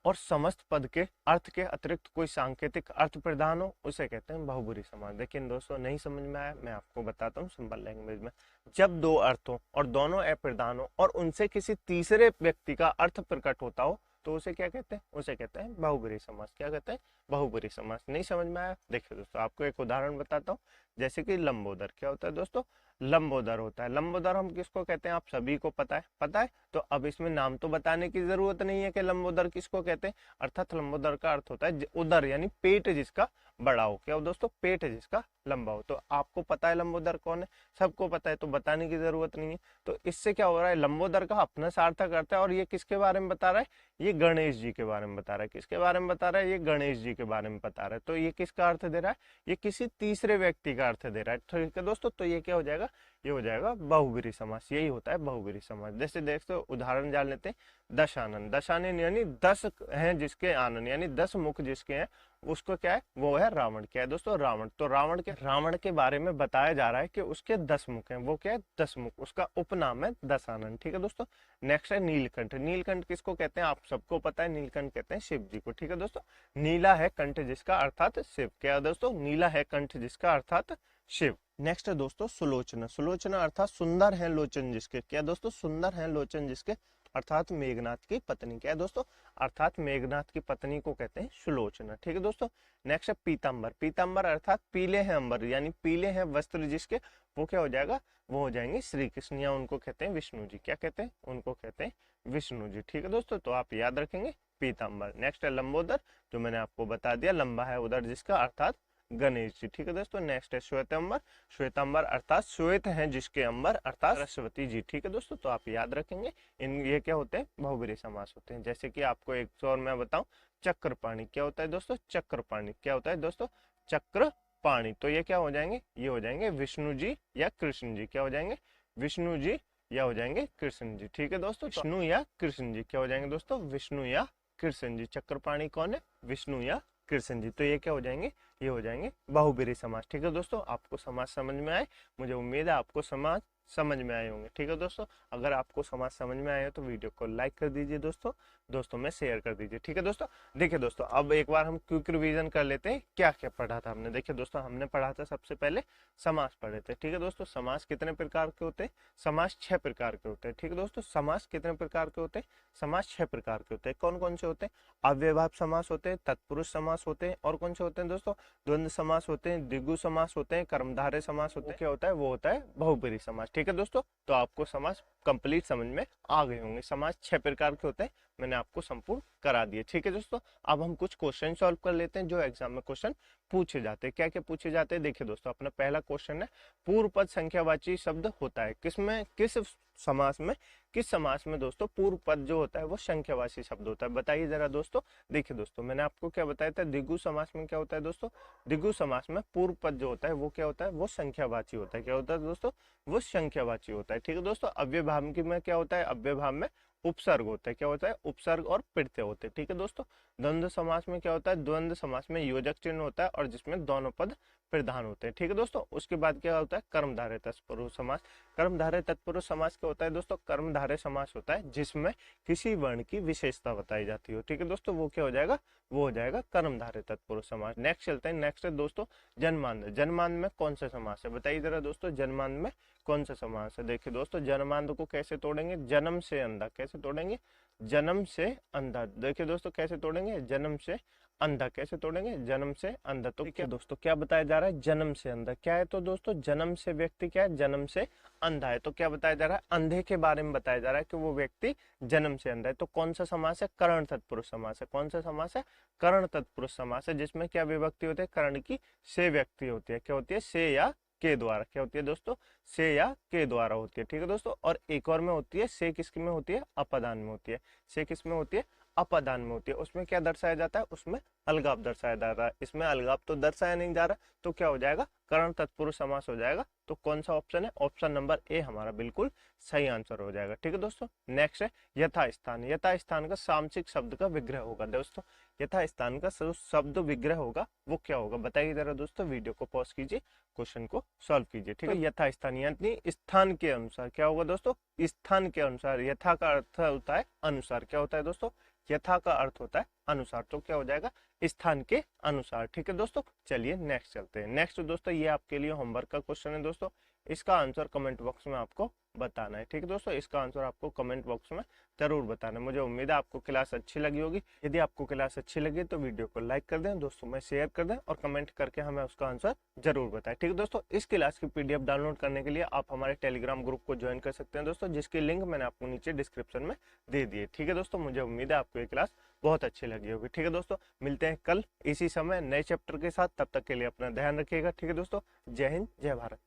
और समस्त पद के अर्थ के अतिरिक्त कोई सांकेतिक अर्थ प्रदान हो, उसे कहते हैं बहुब्रीहि समास। देखिए दोस्तों नहीं समझ में आया, मैं आपको बताता हूँ सिंपल लैंग्वेज में। जब दो अर्थ हो और दोनों अप्रधान हो और उनसे किसी तीसरे व्यक्ति का अर्थ प्रकट होता हो तो उसे क्या कहते हैं, उसे कहते हैं बहुब्रीहि समास। क्या कहते हैं, बहुब्रीहि समास। नहीं समझ में आया, देखिए दोस्तों आपको एक उदाहरण बताता हूँ, जैसे कि लंबोदर। क्या होता है दोस्तों, लंबोदर होता है। लंबोदर हम किसको कहते हैं, आप सभी को पता है, पता है। तो अब इसमें नाम तो बताने की जरूरत नहीं है कि लंबोदर किसको कहते हैं। अर्थात लंबोदर का अर्थ होता है उदर, यानी पेट जिसका बड़ा हो। क्या हो दोस्तों, पेट जिसका लंबा हो। तो आपको पता है लंबोदर कौन है, सबको पता है, तो बताने की जरूरत नहीं है। तो इससे क्या हो रहा है, लंबोदर का अपना सार्थक अर्थ है। और ये किसके बारे में बता रहा है, ये गणेश जी के बारे में बता रहा है। किसके बारे में बता रहा है, ये गणेश जी के बारे में बता रहा है। तो ये किसका अर्थ दे रहा है, ये किसी तीसरे व्यक्ति का अर्थ दे रहा है। ठीक है दोस्तों, तो ये क्या हो जाएगा, ये हो जाएगा बहुब्रीहि समास। यही होता है बहुब्रीहि समास। जैसे देखते हो उदाहरण जान लेते हैं, दशानन। दशानन यानी 10 हैं जिसके आनन, यानी 10 मुख जिसके हैं, उसको क्या है, वो है रावण। क्या है दोस्तों, रावण। तो रावण के बारे में बताया जा रहा है कि उसके 10 मुख हैं। वो क्या है, 10 मुख, उसका उपनाम है दशानन। ठीक है दोस्तों, नेक्स्ट है नीलकंठ। नीलकंठ किसको कहते हैं, आप सबको पता है, नीलकंठ कहते हैं शिव जी को। ठीक है दोस्तों, नीला है कंठ जिसका अर्थात शिव। क्या है दोस्तों, नीला है कंठ जिसका अर्थात शिव। नेक्स्ट है दोस्तों सुलोचना। सुलोचना अर्थात सुंदर है लोचन जिसके। क्या दोस्तों, सुंदर है लोचन जिसके, अर्थात मेघनाथ की पत्नी। क्या है दोस्तों, अर्थात मेघनाथ की पत्नी को कहते हैं सुलोचना। ठीक है दोस्तों, नेक्स्ट है पीतांबर। पीतांबर अर्थात पीले हैं अंबर, यानी पीले हैं वस्त्र जिसके, वो क्या हो जाएगा, वो हो जाएंगे श्री कृष्ण, या उनको कहते हैं विष्णु जी। क्या कहते हैं, उनको कहते हैं विष्णु जी। ठीक है दोस्तों, तो आप याद रखेंगे पीतांबर। नेक्स्ट है लंबोदर, जो मैंने आपको बता दिया, लंबा है उदर जिसका, अर्थात गणेश जी। ठीक है दोस्तों। नेक्स्ट है श्वेतांबर। श्वेतांबर अर्थात श्वेत हैं जिसके अंबर अर्थात सरस्वती जी। ठीक है दोस्तों, तो आप याद रखेंगे इन ये क्या होते हैं, बहुब्रीहि समास होते हैं। जैसे कि आपको एक और मैं बताऊं, चक्रपाणी क्या होता है दोस्तों, चक्रपाणी क्या होता है दोस्तों, चक्रपाणी। तो ये क्या हो जाएंगे, ये हो जाएंगे विष्णु जी या कृष्ण जी। क्या हो जाएंगे, विष्णु जी या हो जाएंगे कृष्ण जी। ठीक है दोस्तों, विष्णु या कृष्ण जी क्या हो जाएंगे दोस्तों, विष्णु या कृष्ण जी। चक्रपाणी कौन है, विष्णु या कृष्ण जी। तो ये क्या हो जाएंगे, ये हो जाएंगे बहुब्रीहि समास। ठीक है दोस्तों, आपको समास समझ में आए, मुझे उम्मीद है आपको समास समझ में आए होंगे। ठीक है दोस्तों, अगर आपको समाज समझ में आए तो वीडियो को लाइक कर दीजिए दोस्तों, दोस्तों में शेयर कर दीजिए। ठीक है दोस्तों, देखिए दोस्तों अब एक बार हम क्विक रिवीजन कर लेते हैं क्या क्या पढ़ा था हमने। देखिए दोस्तों, हमने पढ़ा था सबसे पहले समास पढ़े थे। ठीक है दोस्तों, समास कितने प्रकार के होते हैं, समास 6 प्रकार के होते हैं। ठीक है दोस्तों, समास कितने प्रकार के होते हैं, समास 6 प्रकार के होते हैं। कौन कौन से होते हैं, अव्ययभाव समास होते हैं, तत्पुरुष समास होते हैं, और कौन से होते हैं दोस्तों, द्वंद्व समास होते हैं, द्विगु समास होते हैं, कर्मधारय समास होते हैं। क्या होता है, वो होता है बहुब्रीहि समास। ठीक है दोस्तों, तो आपको समास कंप्लीट समझ में आ गए होंगे। समास 6 प्रकार के होते हैं, मैंने आपको संपूर्ण करा दिए। ठीक है दोस्तों, अब हम कुछ क्वेश्चन सॉल्व कर लेते हैं जो एग्जाम में क्वेश्चन पूछे जाते हैं। क्या क्या पूछे जाते हैं, देखिए दोस्तों, अपना पहला क्वेश्चन है पूर्व पद संख्यावाची शब्द होता है किसमें, किस समास में, किस समास में दोस्तों पूर्व पद जो होता है वो संख्यावाची शब्द होता है, बताइए जरा दोस्तों। देखिए दोस्तों, मैंने आपको क्या बताया था, द्विगु समास में क्या होता है दोस्तों, द्विगु समास में पूर्व पद जो होता है वो क्या होता है, वो संख्यावाची होता है। क्या होता है दोस्तों, वो संख्यावाची होता है। ठीक है दोस्तों, अव्ययभाव में क्या होता है, अव्ययभाव में उपसर्ग होता है। क्या होता है, उपसर्ग और प्रत्यय होते हैं। ठीक है दोस्तों, द्वंद्व समास में क्या होता है, द्वंद्व समास में योजक चिन्ह होता है और जिसमें दोनों पद प्रधान होते हैं। ठीक है दोस्तों, उसके बाद क्या होता है, कर्मधारय तत्पुरुष समास। कर्मधारय तत्पुरुष समास क्या होता है दोस्तों, कर्मधारय समास होता है जिसमें किसी वर्ण की विशेषता बताई जाती हो। ठीक है दोस्तों, वो क्या हो जाएगा, वो हो जाएगा कर्मधारय तत्पुरुष समास। नेक्स्ट चलते हैं, नेक्स्ट है दोस्तों जन्मांध। जन्मांध में कौन सा समास है, बताइए जरा दोस्तों, जन्मांध में कौन सा समास है। देखिए दोस्तों, जन्मांध को कैसे तोड़ेंगे, जन्म से अंधा। कैसे तोड़ेंगे, जन्म से अंधा। देखिए दोस्तों, कैसे तोड़ेंगे, जन्म से अंधा। कैसे तोड़ेंगे, जन्म से अंधा। तो क्या दोस्तों, क्या बताया जा रहा है, जन्म से अंधा। क्या है तो दोस्तों, जन्म से व्यक्ति क्या है, जन्म से अंधा है। तो क्या बताया जा रहा है, अंधे के बारे में बताया जा रहा है कि वो व्यक्ति जन्म से अंधा है। तो कौन सा समास है, कर्ण तत्पुरुष समास है। कौन सा समास है, कर्ण तत्पुरुष समास है, जिसमें क्या विभक्ति होती है, कर्ण की से व्यक्ति होती है। क्या होती है, से या के द्वारा। क्या होती है दोस्तों, से या के द्वारा होती है। ठीक है दोस्तों, और एक और में होती है, से किस में होती है, अपदान में होती है। से किस में होती है, अपदान में होती है। उसमें क्या दर्शाया जाता है, उसमें अलगाव दर्शाया जा रहा है। इसमें अलगाव तो दर्शाया नहीं जा रहा, तो क्या हो जाएगा, कर्ण तत्पुरुष समास हो जाएगा। तो कौन सा ऑप्शन है, ऑप्शन नंबर ए हमारा बिल्कुल सही आंसर हो जाएगा। ठीक है दोस्तों, नेक्स्ट है यथास्थान। यथास्थान का सामसिक शब्द का विग्रह होगा दोस्तों, यथास्थान का शब्द विग्रह होगा वो क्या होगा, बताइए जरा दोस्तों। वीडियो को पॉज कीजिए, क्वेश्चन को सॉल्व कीजिए। ठीक है, यथास्थान यानी स्थान के अनुसार। क्या होगा दोस्तों, स्थान के अनुसार। यथा का अर्थ होता है अनुसार। क्या होता है दोस्तों, यथा का अर्थ होता है अनुसार। तो क्या हो जाएगा, स्थान के अनुसार। ठीक है दोस्तों, चलिए नेक्स्ट चलते हैं। नेक्स्ट दोस्तों, ये आपके लिए होमवर्क का क्वेश्चन है दोस्तों, इसका आंसर कमेंट बॉक्स में आपको बताना है। ठीक है दोस्तों, इसका आंसर आपको कमेंट बॉक्स में जरूर बताना है। मुझे उम्मीद है आपको क्लास अच्छी लगी होगी। यदि आपको क्लास अच्छी लगी तो वीडियो को लाइक कर दें, दोस्तों में शेयर कर दें और कमेंट करके हमें उसका आंसर जरूर बताएं। ठीक है दोस्तों, इस क्लास की पीडीएफ डाउनलोड करने के लिए आप हमारे टेलीग्राम ग्रुप को ज्वाइन कर सकते हैं दोस्तों, जिसकी लिंक मैंने आपको नीचे डिस्क्रिप्शन में दे दी है। ठीक है दोस्तों, मुझे उम्मीद है आपको ये क्लास बहुत अच्छी लगी होगी। ठीक है दोस्तों, मिलते हैं कल इसी समय नए चैप्टर के साथ, तब तक के लिए अपना ध्यान रखिएगा। ठीक है दोस्तों, जय हिंद, जय भारत।